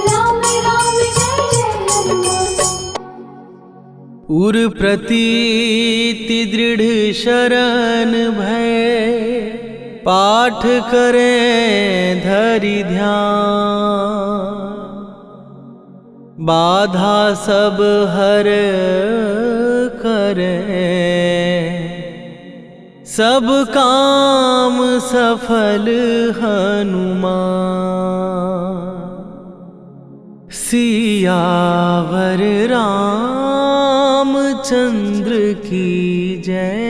राम राम जय जय हनुमान। उर प्रतीति दृढ़ शरण भय, पाठ करें धरि ध्यान। बाधा सब हर करें, सब काम सफल हनुमान। सियावर रामचंद्र की जय।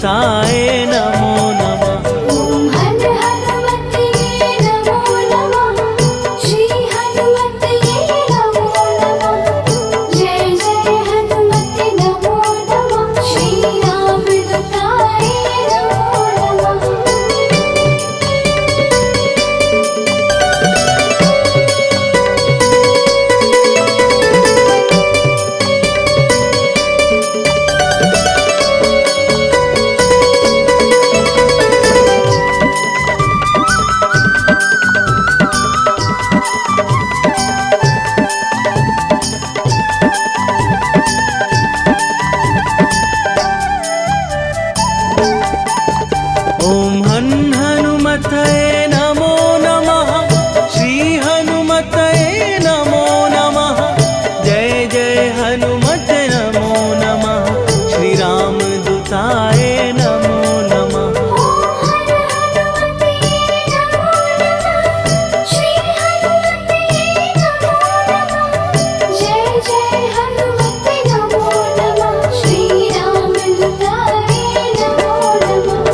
दूताए नमो नमः। ॐ हन हनुमते नमो नमः। श्री हनुमते नमो नमः। जय जय हनुमते नमो नमः। श्री राम दूताय नमो नमः। ॐ हन हनुमतये नमो नमः। श्री हनुमतये नमो नमः। जय जय हनुमत नमो नमः। श्री राम दूताय नमो नमः। श्री हनुमते नमो नमः। जय जय हनुमते नमो नमः। श्री राम दूताय नमो नमः।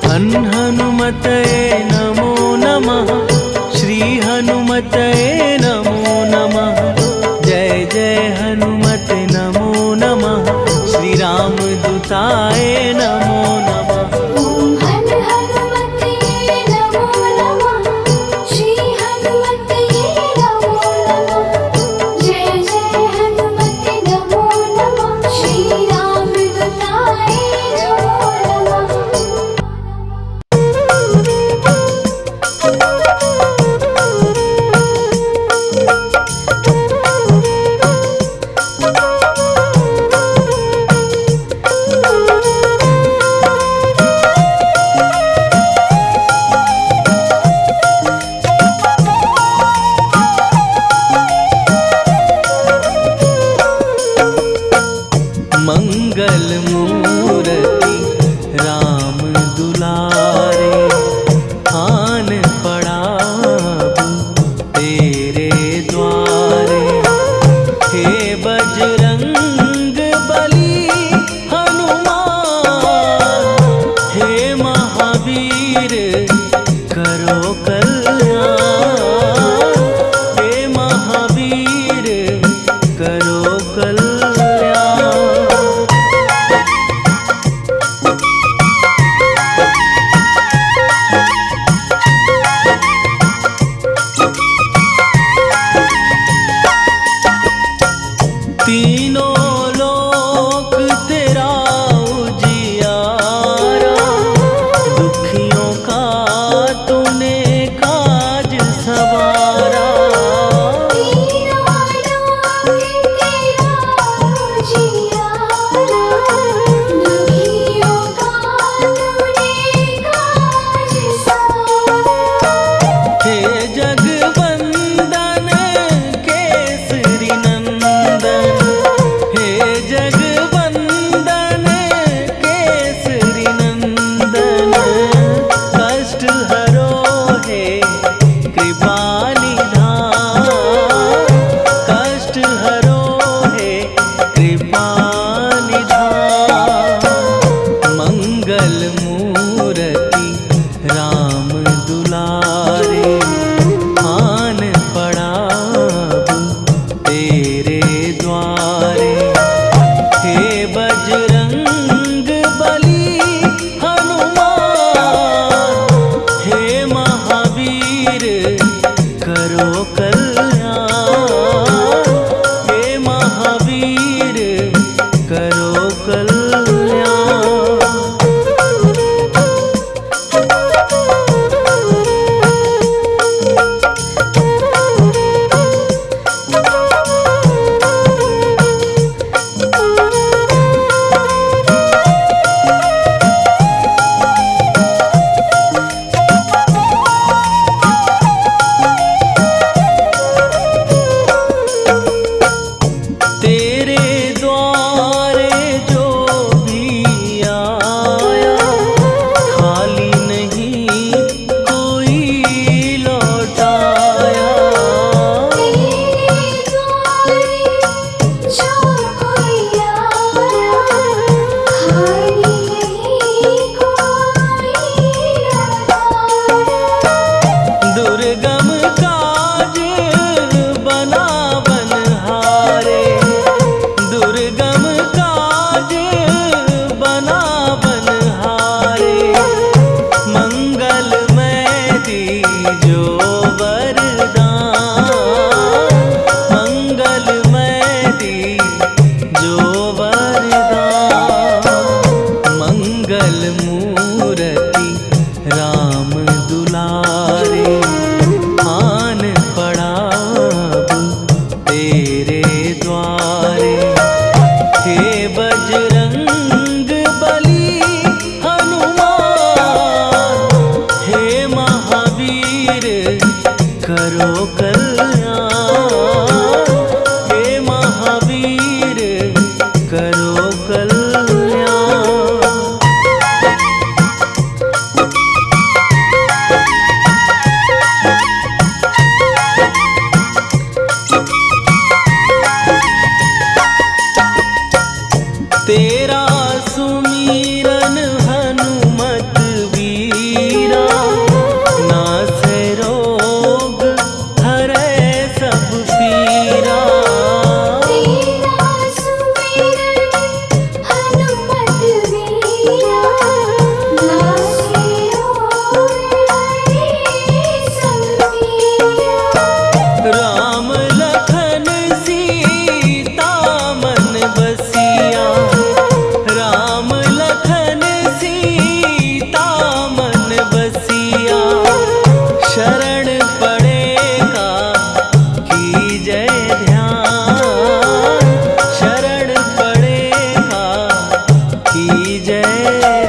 हन हनुमतये नमो नमः। श्री हनुमतये नमो नमः। जय जय हनुमत नमो नमः। श्री राम दूताय नमो नमः। ॐ हन हनुमते नमो नमः। श्री हनुमते नमो नमः। जय जय हनुमते नमो नमः। श्री राम दूताय नमो नमः।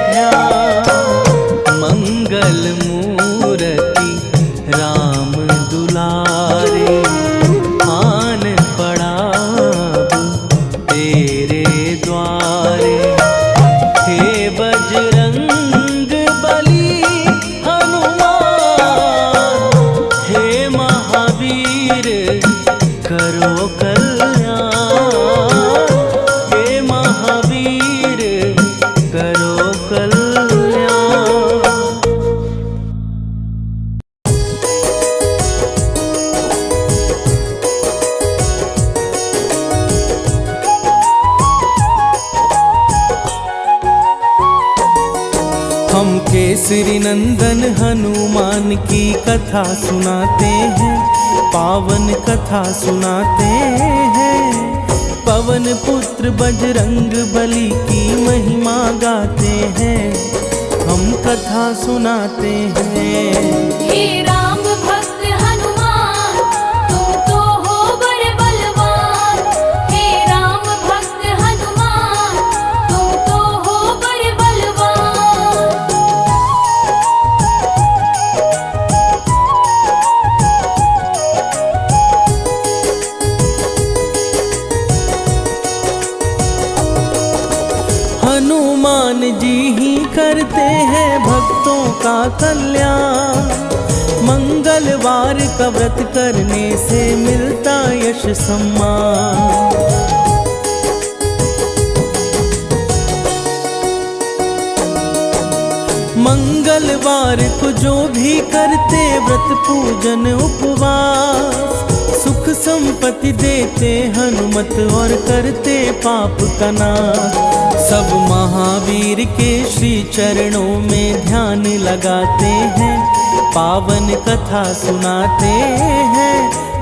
ध्यान। मंगल मूर्ति राम दुलारे, आन पड़ा अब तेरे द्वारे। हे बजरंग बली हनुमान, हे महावीर करो कल्याण। हे महावीर करो कल्याण। हम केसरी नंदन हनुमान की कथा सुनाते हैं, पावन कथा सुनाते हैं। पवन पुत्र बजरंग बली की महिमा गाते हैं, हम कथा सुनाते हैं। हे राम भक्त हनुमान, तुम तो हो बड़े बलवान। हे राम भक्त हनुमान, तुम तो हो बड़े बलवान। हनुमान जी ही करते हैं भक्तों का कल्याण। मंगलवार का व्रत करने से मिलता यश सम्मान। मंगलवार को जो भी करते व्रत पूजन उपवास, सुख संपत्ति देते हनुमत और करते पाप का नाश। सब महावीर के श्री चरणों में ध्यान लगाते हैं, पावन कथा सुनाते हैं।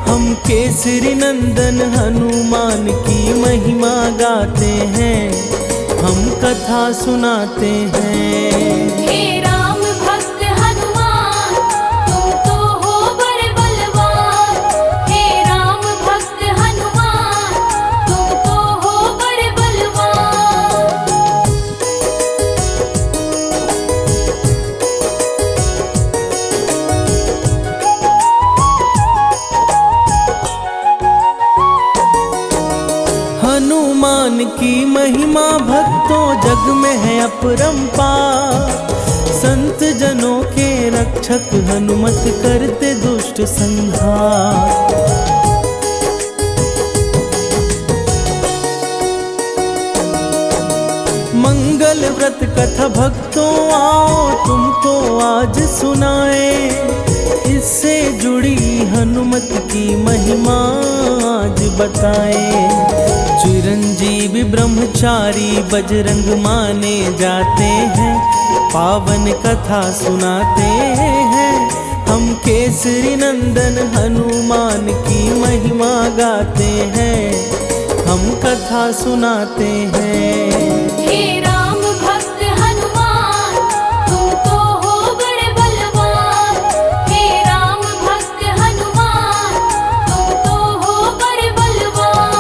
हम केसरी नंदन हनुमान की महिमा गाते हैं, हम कथा सुनाते हैं। हे राम भक्त हनुमान, तुम तो हो बड़े बलवान। हे राम भक्त हनुमान, तुम तो हो बड़े बलवान। हनुमान की महिमा भक्तों जग में है अपरंपार। संत जनों के रक्षक हनुमत करते दुष्ट संहार। मंगल व्रत कथा भक्तों आओ तुमको आज सुनाए। इससे जुड़ी हनुमत की महिमा आज बताए। चिरंजीवी ब्रह्मचारी बजरंग माने जाते हैं, पावन कथा सुनाते हैं। हम केसरी नंदन हनुमान की महिमा गाते हैं, हम कथा सुनाते हैं। हे राम भक्त हनुमान, तुम तो हो बड़े बलवान। हे राम भक्त हनुमान, तुम तो हो बड़े बलवान।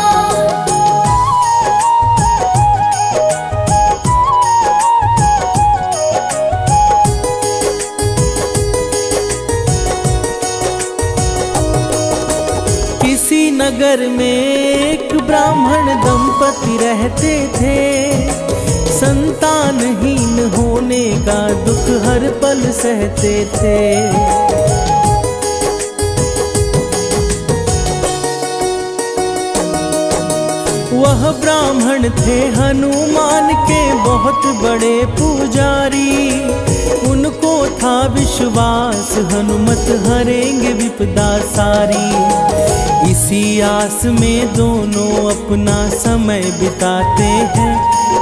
किसी नगर में एक ब्राह्मण दंपति रहते थे। संतानहीन होने का दुख हर पल सहते थे। वह ब्राह्मण थे हनुमान के बहुत बड़े पुजारी। उनको था विश्वास हनुमत हरेंगे विपदा सारी। इसी आस में दोनों अपना समय बिताते हैं,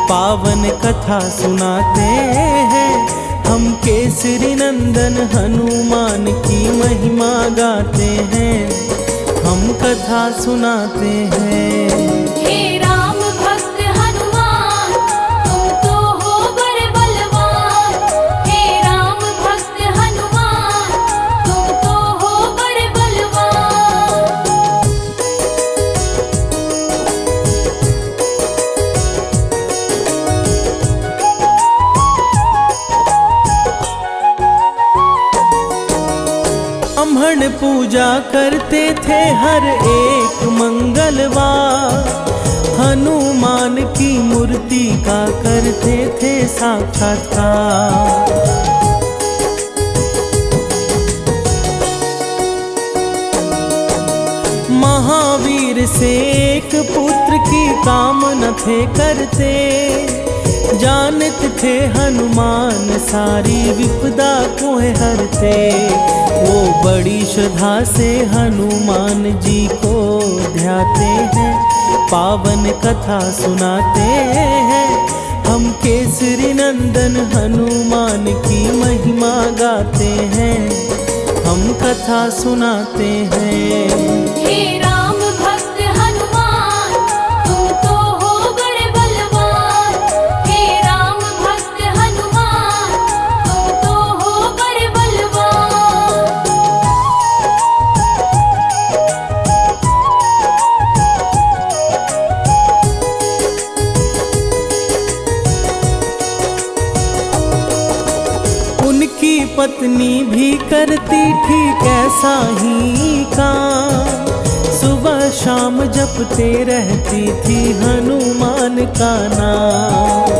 पावन कथा सुनाते हैं। हम केसरी नंदन हनुमान की महिमा गाते हैं, हम कथा सुनाते हैं। हे राम भक्त हनुमान, तुम तो हो बड़े बलवान। हे राम भक्त हनुमान, तुम तो हो बड़े बलवान। चौहन पूजा करते थे हर एक मंगलवार, हनुमान की मूर्ति का करते थे साक्षात्कार। महावीर से एक पुत्र की कामना थे करते, जानते थे हनुमान सारी विपदा को हरते। वो बड़ी श्रद्धा से हनुमान जी को ध्याते हैं, पावन कथा सुनाते हैं। हम केसरी नंदन हनुमान की महिमा गाते हैं, हम कथा सुनाते हैं। हे राम भक्त हनुमान, तुम तो हो बड़े बलवान। हे राम भक्त हनुमान, तुम तो हो बड़े बलवान। उनकी पत्नी भी करती थी कैसा ही काम, सुबह शाम जपते रहती थी हनुमान का नाम।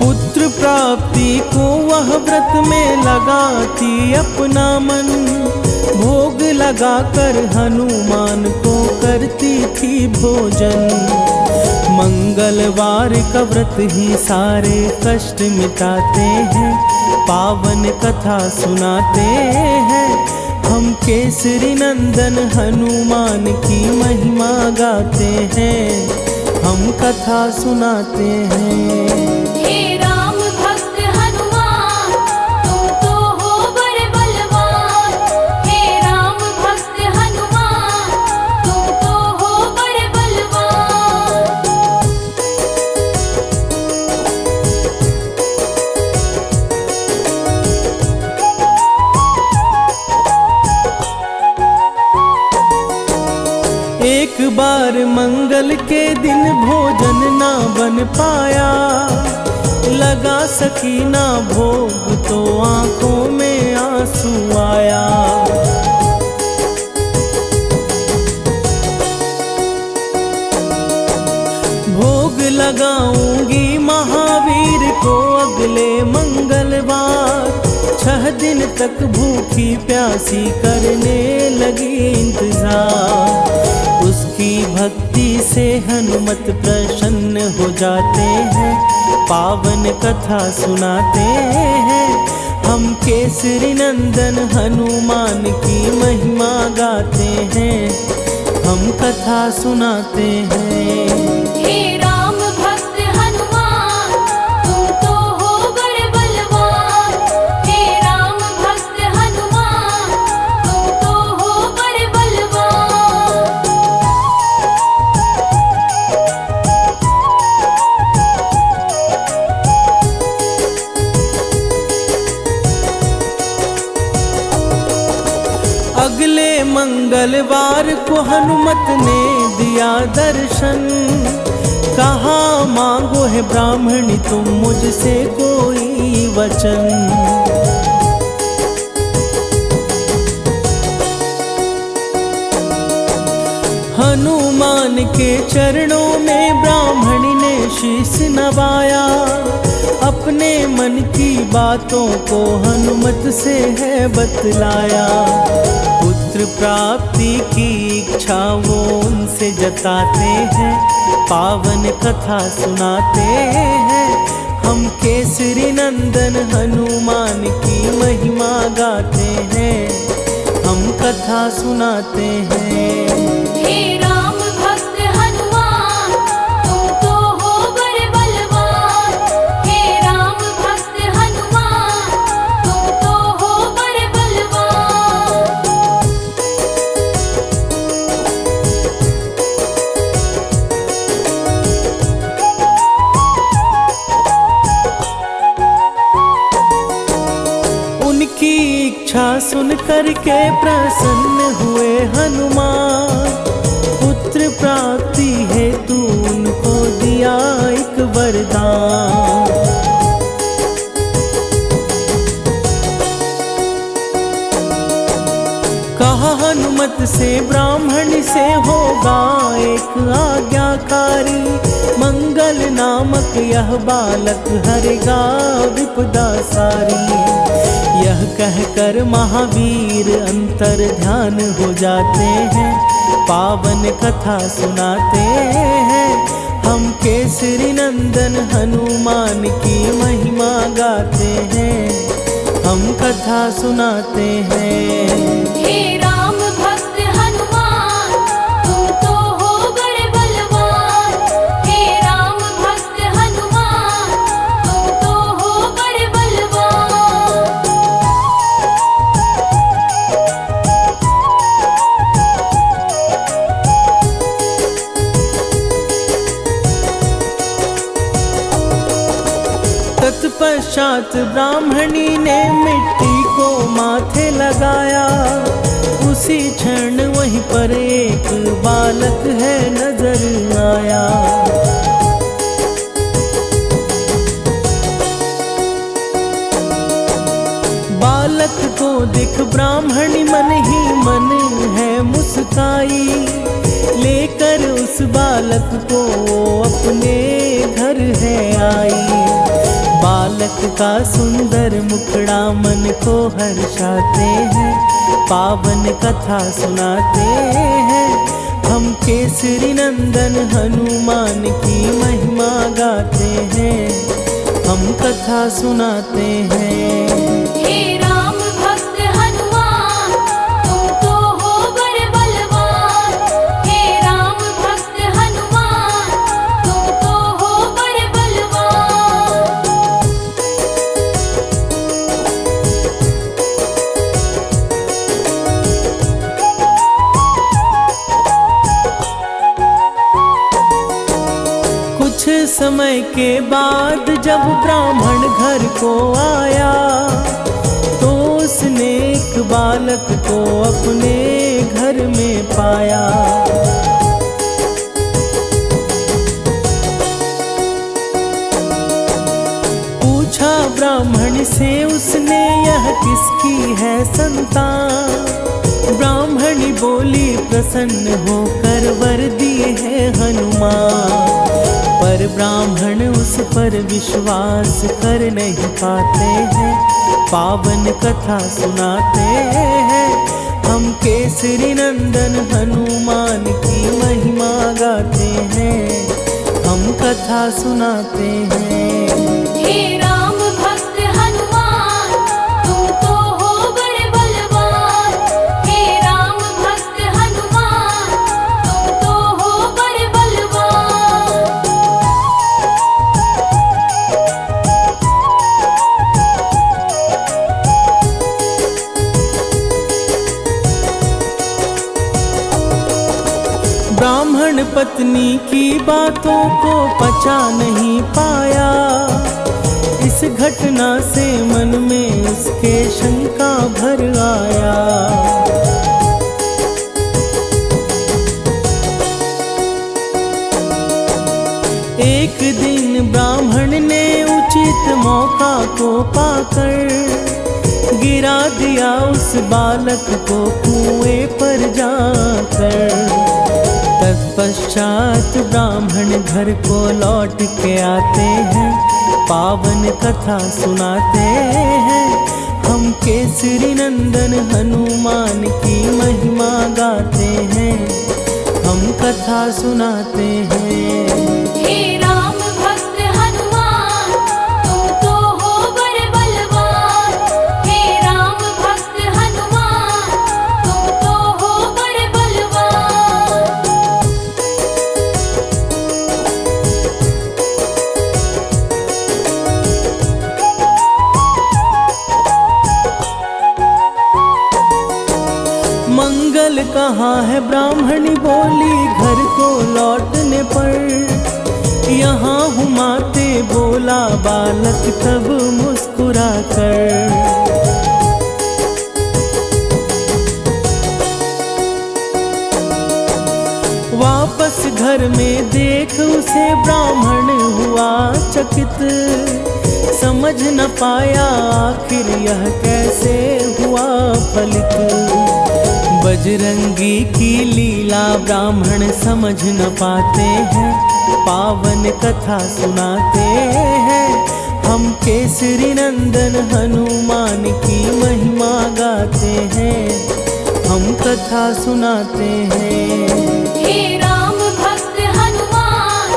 पुत्र प्राप्ति को वह व्रत में लगाती अपना मन, भोग लगाकर हनुमान को करती थी भोजन। मंगलवार का व्रत ही सारे कष्ट मिटाते हैं, पावन कथा सुनाते हैं। हम केसरी नंदन हनुमान की महिमा गाते हैं, हम कथा सुनाते हैं। हे राम भक्त हनुमान, तुम तो हो बड़े बलवान। हे राम भक्त हनुमान, तुम तो हो बड़े बलवान। एक बार मंगल के दिन भोजन ना बन पाया, लगा सकी ना भोग तो आंखों में आंसू आया। भोग लगाऊंगी महावीर को अगले मंगलवार, 6 दिन तक भूखी प्यासी करने लगी इंतजार। उसकी भक्ति से हनुमत प्रसन्न हो जाते हैं, पावन कथा सुनाते हैं। हम केसरी नंदन हनुमान की महिमा गाते हैं, हम कथा सुनाते हैं। हे राम भक्त हनुमान, तुम तो हो बड़े बलवान। हे राम भक्त हनुमान, तुम तो हो बड़े बलवान। अगले मंगलवार को हनुमत ने दिया दर्शन, कहा मांगो है ब्राह्मणी तुम मुझसे कोई वचन। हनुमान के चरणों में ब्राह्मणी ने शीश नवाया, अपने मन की बातों को हनुमत से है बतलाया। पुत्र प्राप्ति की इच्छा वो उनसे जताते हैं, पावन कथा सुनाते हैं। हम केसरी नंदन हनुमान की महिमा गाते हैं, हम कथा सुनाते हैं। हे राम भक्त हनुमान, तुम तो हो बड़े बलवान। हे राम भक्त हनुमान, तुम तो हो बड़े बलवान। उनकी इच्छा सुन करके प्रसन्न हुए हनुमान, पुत्र प्राप्ति हेतु उनको दिया एक वरदान। आज्ञाकारी। मंगल नामक यह बालक हरेगा विपदा सारी। यह कहकर महावीर अंतर ध्यान हो जाते हैं, पावन कथा सुनाते हैं। हम केसरी नंदन हनुमान की महिमा गाते हैं, हम कथा सुनाते हैं। हे राम भक्त हनुमान, तुम तो हो बड़े बलवान। हे राम भक्त हनुमान, तुम तो हो बड़े बलवान। तत्पश्चात ब्राह्मणी ने मिट्टी को माथे लगाया। उसी क्षण वहीं पर एक बालक है नजर आया। बालक को देख ब्राह्मणी मन ही मन है मुस्काई। लेकर उस बालक को अपने घर है आई। बालक का सुंदर मुखड़ा मन को हर्षाते हैं, पावन कथा सुनाते हैं। हम केसरी नंदन हनुमान की महिमा गाते हैं, हम कथा सुनाते हैं। हे राम भक्त हनुमान, तुम तो हो बड़े बलवान। हे राम भक्त हनुमान, तुम तो हो बड़े बलवान। कुछ समय के बाद जब ब्राह्मण घर को आया, तो उसने एक बालक को अपने घर में पाया। पूछा ब्राह्मण से उसने, यह किसकी है संतान? ब्राह्मणी बोली, प्रसन्न होकर वर दिए है हनुमान। पर ब्राह्मण उस पर विश्वास कर नहीं पाते हैं, पावन कथा सुनाते हैं। हम केसरी नंदन हनुमान की महिमा गाते हैं, हम कथा सुनाते हैं। हे राम भक्त हनुमान, तुम तो हो बड़े बलवान। हे राम भक्त हनुमान, तुम तो हो बड़े बलवान। ब्राह्मण पत्नी की बातों को पचा नहीं पाया। इस घटना से मन में उसके शंका भर आया। एक दिन ब्राह्मण ने उचित मौका को पाकर गिरा दिया उस बालक को कुएं पर जाकर। तत्पश्चात ब्राह्मण घर को लौट के आते हैं, पावन कथा सुनाते हैं। हम केसरी नंदन हनुमान की महिमा गाते हैं, हम कथा सुनाते हैं। हे राम भक्त हनुमान, तुम तो हो बड़े बलवान। हे राम भक्त हनुमान, तुम तो हो बड़े बलवान। मंगल कहाँ है ब्राह्मणी बोली घर को लौटने पर। यहाँ हुमाते बोला बालक तब मुस्कुरा कर। वापस घर में देख उसे ब्राह्मण हुआ चकित। समझ न पाया आखिर यह कैसे हुआ फलित। बजरंगी की लीला ब्राह्मण समझ न पाते हैं, पावन कथा सुनाते हैं। हम केसरी नंदन हनुमान की महिमा गाते हैं, हम कथा सुनाते हैं। हे राम भक्त हनुमान,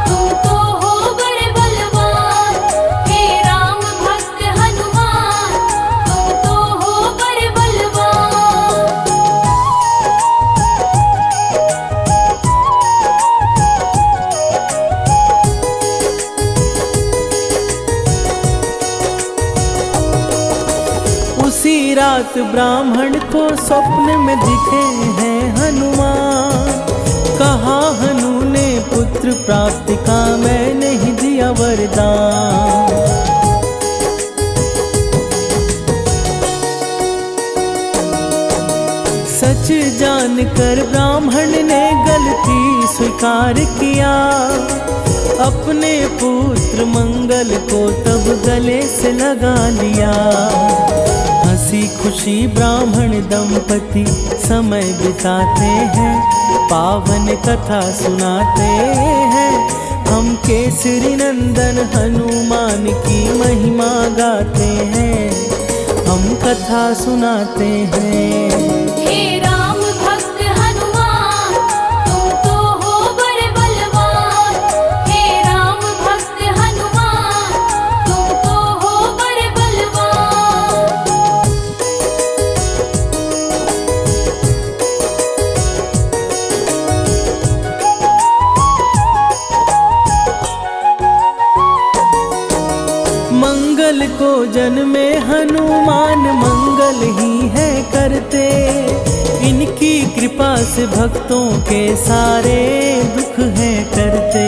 तुम तो हो बड़े बलवान। हे राम भक्त हनुमान, तुम तो हो बड़े बलवान। उसी रात ब्राह्मण को स्वप्न में दिखे हैं हनुमान। कहा हनु ने पुत्र प्राप्ति का मैंने ही दिया वरदान। सच जानकर ब्राह्मण ने गलती स्वीकार किया, अपने पुत्र मंगल को तब गले से लगा लिया। हंसी खुशी ब्राह्मण दंपति समय बिताते हैं, पावन कथा सुनाते हैं। हम केसरी नंदन हनुमान की महिमा गाते हैं, हम कथा सुनाते हैं। हे राम भक्त हनुमान, तुम तो हो बड़े बलवान। हे राम भक्त हनुमान, तुम तो हो बड़े बलवान। मंगल को जन्मे हनुमान मंगल ही है करते, इनकी कृपा से भक्तों के सारे दुख हैं टरते।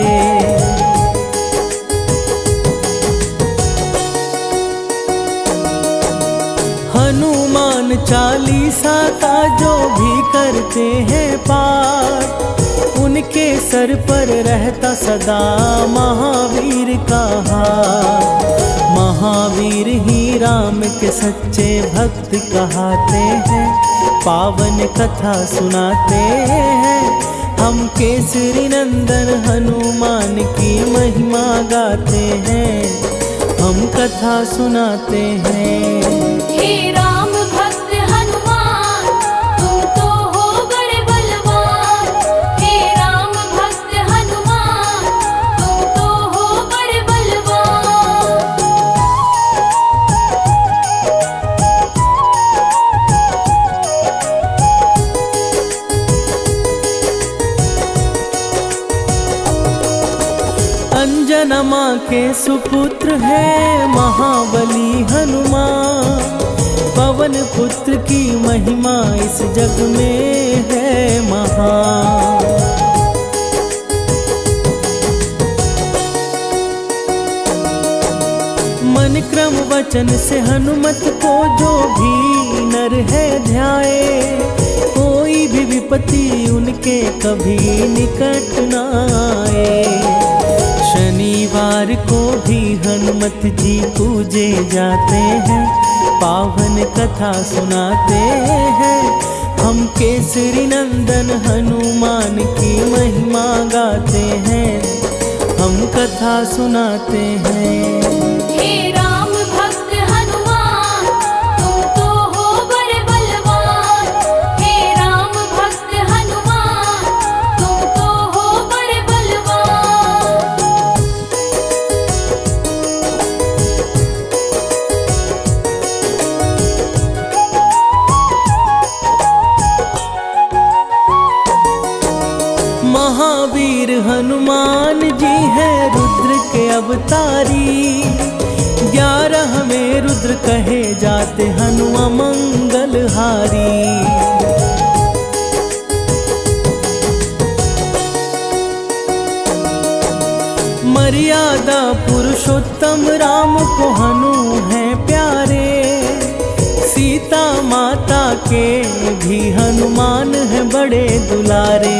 हनुमान चालीसा का जो भी करते हैं पाठ, उनके सर पर रहता सदा महावीर का हाथ। महावीर ही राम के सच्चे भक्त कहाते हैं, पावन कथा सुनाते हैं। हम केसरी नंदन हनुमान की महिमा गाते हैं, हम कथा सुनाते हैं। हे राम भक्त हनुमान, तुम तो हो बड़े बलवान। हे राम भक्त हनुमान, तुम तो हो बड़े बलवान। अंजना माँ के सुपुत्र है महाबली हनुमान। पवन पुत्र की महिमा इस जग में है महान। मन क्रम वचन से हनुमत को जो भी नर है ध्याए, कोई भी विपत्ति उनके कभी निकट न आए। शनिवार को भी हनुमत जी पूजे जाते हैं, पावन कथा सुनाते हैं। हम केसरी नंदन हनुमान की महिमा गाते हैं, हम कथा सुनाते हैं। हे राम भक्त हनुमान, तुम तो हो बड़े बलवान। हे राम भक्त हनुमान, तुम तो हो बड़े बलवान। महावीर हनुमान जी हैं रुद्र के अवतारी। 11 में रुद्र कहे जाते हनुमान मंगलहारी। मर्यादा पुरुषोत्तम राम को हनु हैं प्यारे। सीता माता के भी हनुमान हैं बड़े दुलारे।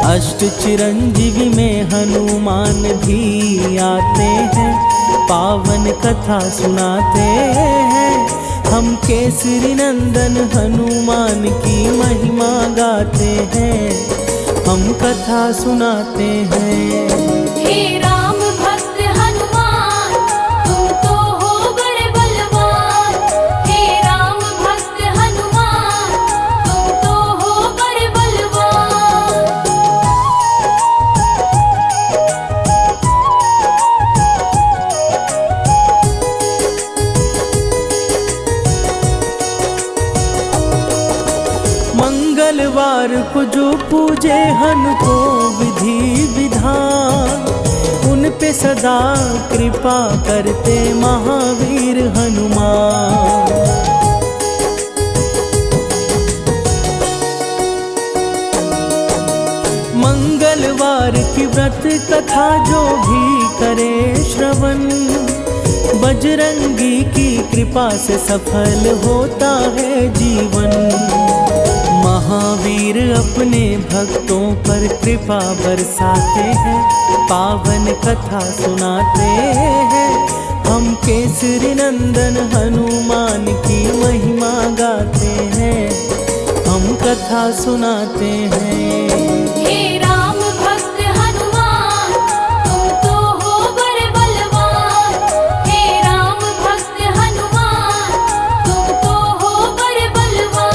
अष्ट चिरंजीवी में हनुमान भी आते हैं, पावन कथा सुनाते हैं। हम केसरी नंदन हनुमान की महिमा गाते हैं, हम कथा सुनाते हैं। हे राम भक्त हनुमान, तुम तो हो बड़े बलवान। हे राम भक्त हनुमान, तुम तो हो बड़े बलवान। मंगलवार को जो पूजे हनु को विधि विधान, उन पे सदा कृपा करते महावीर हनुमान। मंगलवार की व्रत कथा जो भी करे श्रवण, बजरंगी की कृपा से सफल होता है जीवन। महावीर अपने भक्तों पर कृपा बरसाते हैं, पावन कथा सुनाते हैं। हम केसरी नंदन हनुमान की महिमा गाते हैं, हम कथा सुनाते हैं। हे राम भक्त हनुमान, तुम तो हो बड़े बलवान। हे राम भक्त हनुमान, तुम तो हो बड़े बलवान।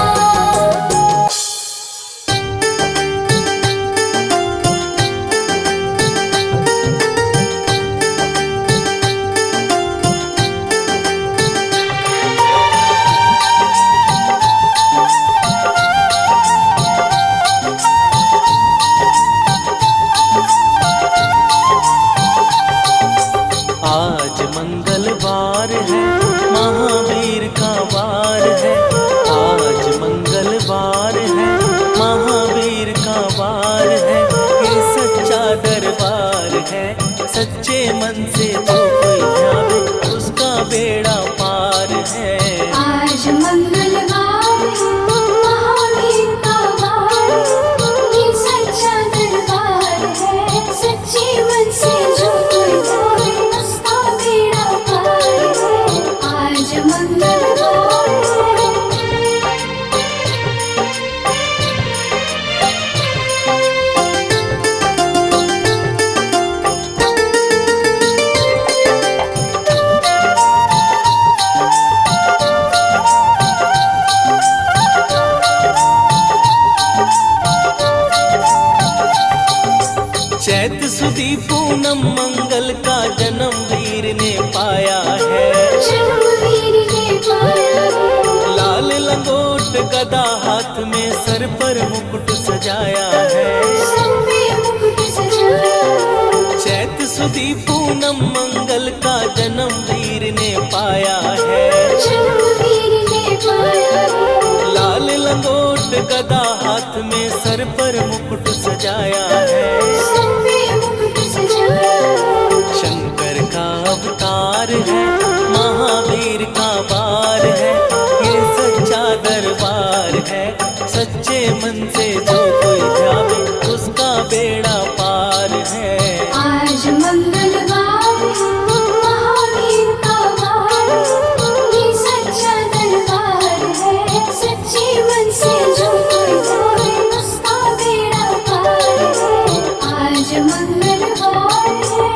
आज मंगलवार है, महावीर का वार है। आज मंगलवार है, महावीर का वार है। ये सच्चा दरबार है, सच्चे मन से जो कोई ध्यावे उसका बेड़ा पार है। आज मंगलवार है, महावीर का वार है। ये सच्चा दरबार है, सच्चे मन से जो कोई जाए उसका बेड़ा पार है। आज मंगलवार है। चैत सुदी पूनम मंगल का जन्म वीर ने पाया है। जन्मवीर ने पाया है। लाल लंगोट गदा हाथ में, सर पर मुकुट सजाया है। सर पे मुकुट सजाया है। चैत सुदी पूनम मंगल का जन्म वीर ने पाया है। जन्मवीर ने पाया है। लाल लंगोट गदा हाथ में, सर पर मुकुट सजाया है। सर पे मुकुट सजाया है। शंकर का अवतार है, महावीर का वार है। ये सच्चा दरबार है, सच्चे मन से जो कोई ध्यावे उसका बेड़ा पार है। आज मंगलवार है, महावीर का वार है। ये सच्चा दरबार है, सच्चे मन से जो कोई जाए उसका बेड़ा पार है। आज मंगलवार है।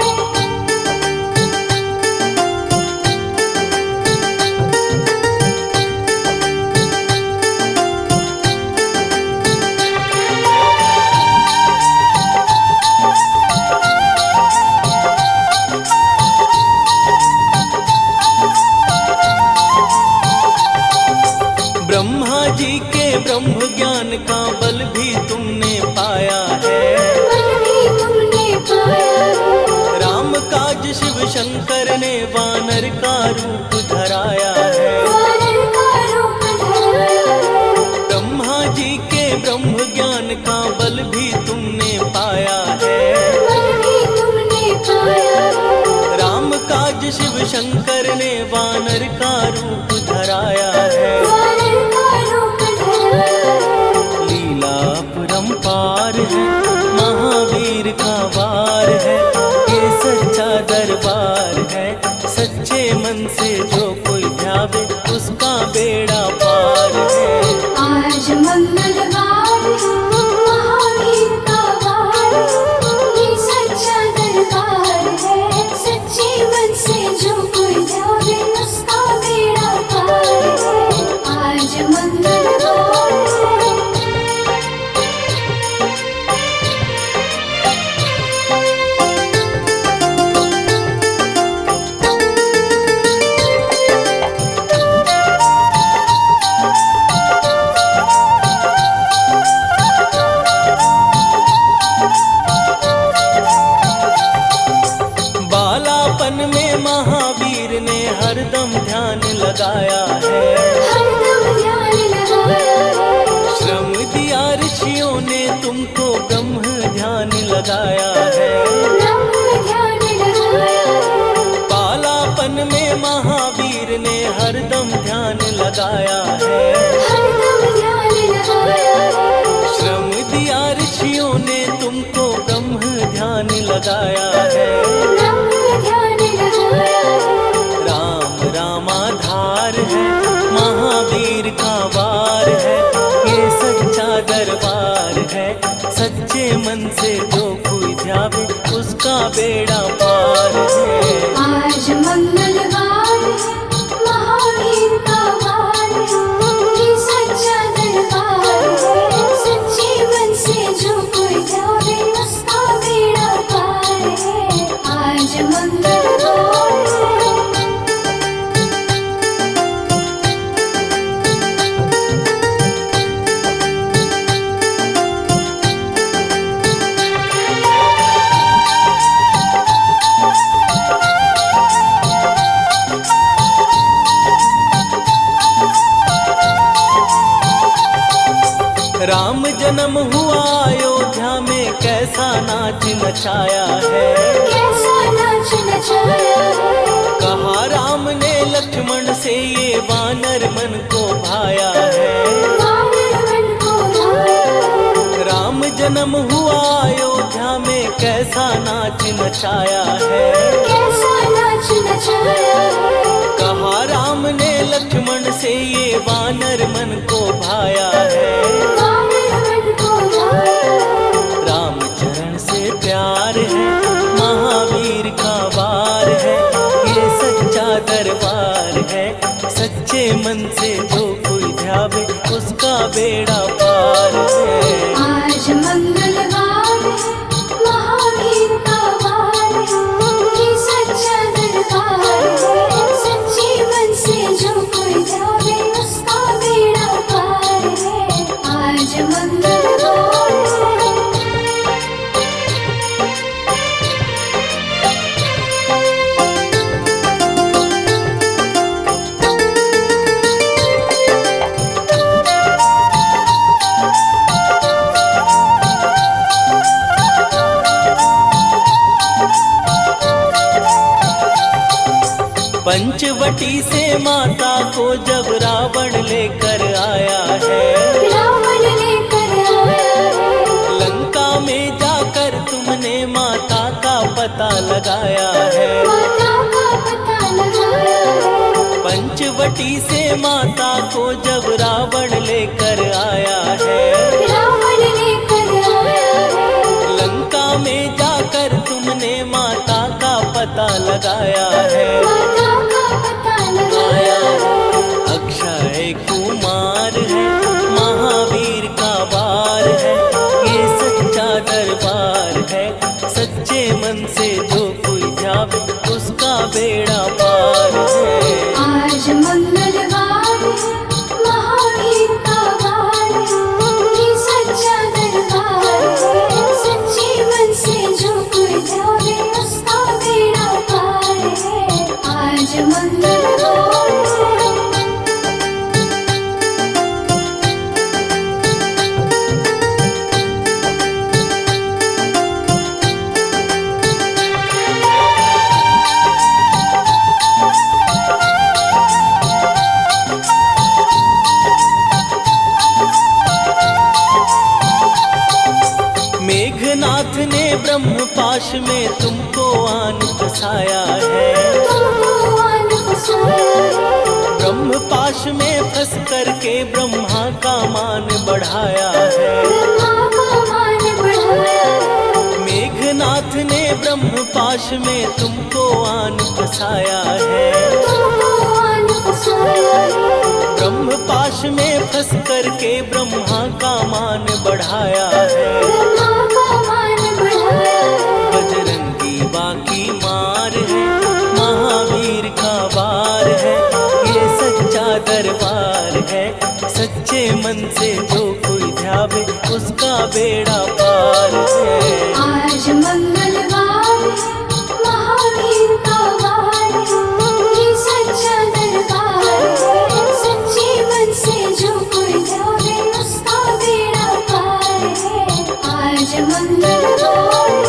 ब्रह्मा जी के ब्रह्म ज्ञान का बल भी तुमने पाया है। बल भी तुमने पाया है। राम काज शिव शंकर ने वानर का रूप धराया है। वानर का रूप धराया है। ब्रह्मा जी के ब्रह्म ज्ञान का बल भी तुमने पाया है। बल भी तुमने पाया है। राम काज शिव शंकर ने वानर का रूप धराया है। वानर का रूप धराया है। लीला अपरंपार है, महावीर का वार है। ये सच्चा दरबार है, सच्चे मन से जो कोई ध्यावे उसका लगाया है। ब्रह्म ध्यान लगाया है। बालापन में महावीर ने हरदम ध्यान लगाया है। हरदम ध्यान लगाया है। श्रम दिया ऋषियों ने तुमको ब्रह्म ध्यान लगाया है। ब्रह्म ध्यान लगाया है। राम रामाधार है, महावीर का वार है, ये सच्चा दरबार है। सच्चे मन से जो कोई ध्यावे उसका बेड़ा पार है। आज मंगलवार है, महावीर का वार है, ये सच्चा दरबार है। सच्चे मन से जो कोई जावे उसका बेड़ा पार है। आज मंगलवार है। राम जन्म हुआ अयोध्या में, कैसा नाच नचाया है। कैसा नाच नचाया है। कहा राम ने लक्ष्मण से ये वानर मन को भाया है। वानर मन को भाया है। राम जन्म हुआ अयोध्या में, कैसा नाच नचाया है। कैसा नाच नचाया है। कहा राम ने लक्ष्मण से ये वानर मन को भाया है। वानर मन को भाया है। राम चरण से प्यार है, महावीर का वार है, ये सच्चा दरबार है। सच्चे मन से जो कोई ध्यावे उसका बेड़ा पार है। आज मंगलवार है, महावीर का वार है, ये सच्चा दरबार है। सच्चे मन से जो कोई जावे उसका बेड़ा पार है। आज मंगलवार है। पंचवटी से माता को जब रावण लेकर आया है। रावण लेकर आया है। लंका में जाकर तुमने माता का पता लगाया है। माता का पता लगाया है। पंचवटी से माता को जब रावण लेकर आया है। रावण लेकर आया है। लंका में जाकर तुमने माता का पता लगाया है। माता का पता लगाया है। अक्षय कुमार है, महावीर का वार है, ये सच्चा दरबार है। सच्चे मन से जो कोई ध्यावे उसका बेड़ा पार है। आज मंगलवार है, महावीर का वार है, ये सच्चा दरबार है। सच्चे मन से जो कोई जावे उसका बेड़ा पार है। आज मंगलवार है। मेघनाथ ने ब्रह्म पाश में तुमको आन फसाया है। तुमको आन फसाया है। ब्रह्म पाश में फंस करके ब्रह्मा का मान बढ़ाया है। ब्रह्मा का मान बढ़ाया है। मेघनाथ ने ब्रह्म पाश में तुमको आन फसाया है। तुमको आन फसाया है। ब्रह्म पाश में फंस करके ब्रह्मा का मान बढ़ाया है। ब्रह्मा का मान बढ़ाया है। बजरंगी बाकी मार है, महावीर का वार है, ये सच्चा दरबार है। सच्चे मन से जो कोई ध्यावे उसका बेड़ा पार है। आज मंगलवार है, महावीर का वार है, ये सच्चा दरबार है। सच्चे मन से जो कोई जावे उसका बेड़ा पार है। आज मंगलवार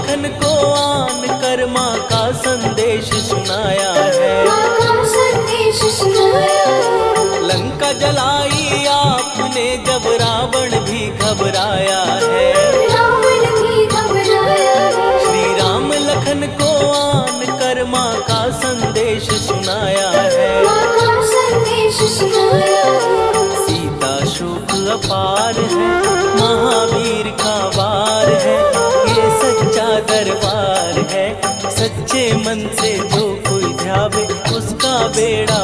लखन को आन कर माँ का संदेश सुनाया है। माँ का संदेश सुनाया है। लंका जलाई आपने जब रावण भी घबराया है। रावण भी घबराया है। श्री राम लखन को आन कर माँ का संदेश सुनाया है। माँ का संदेश सुनाया है। सीता शोक अपार है, महावीर का वार है, ये सच्चा दरबार है। सच्चे मन से जो कोई ध्यावे उसका बेड़ा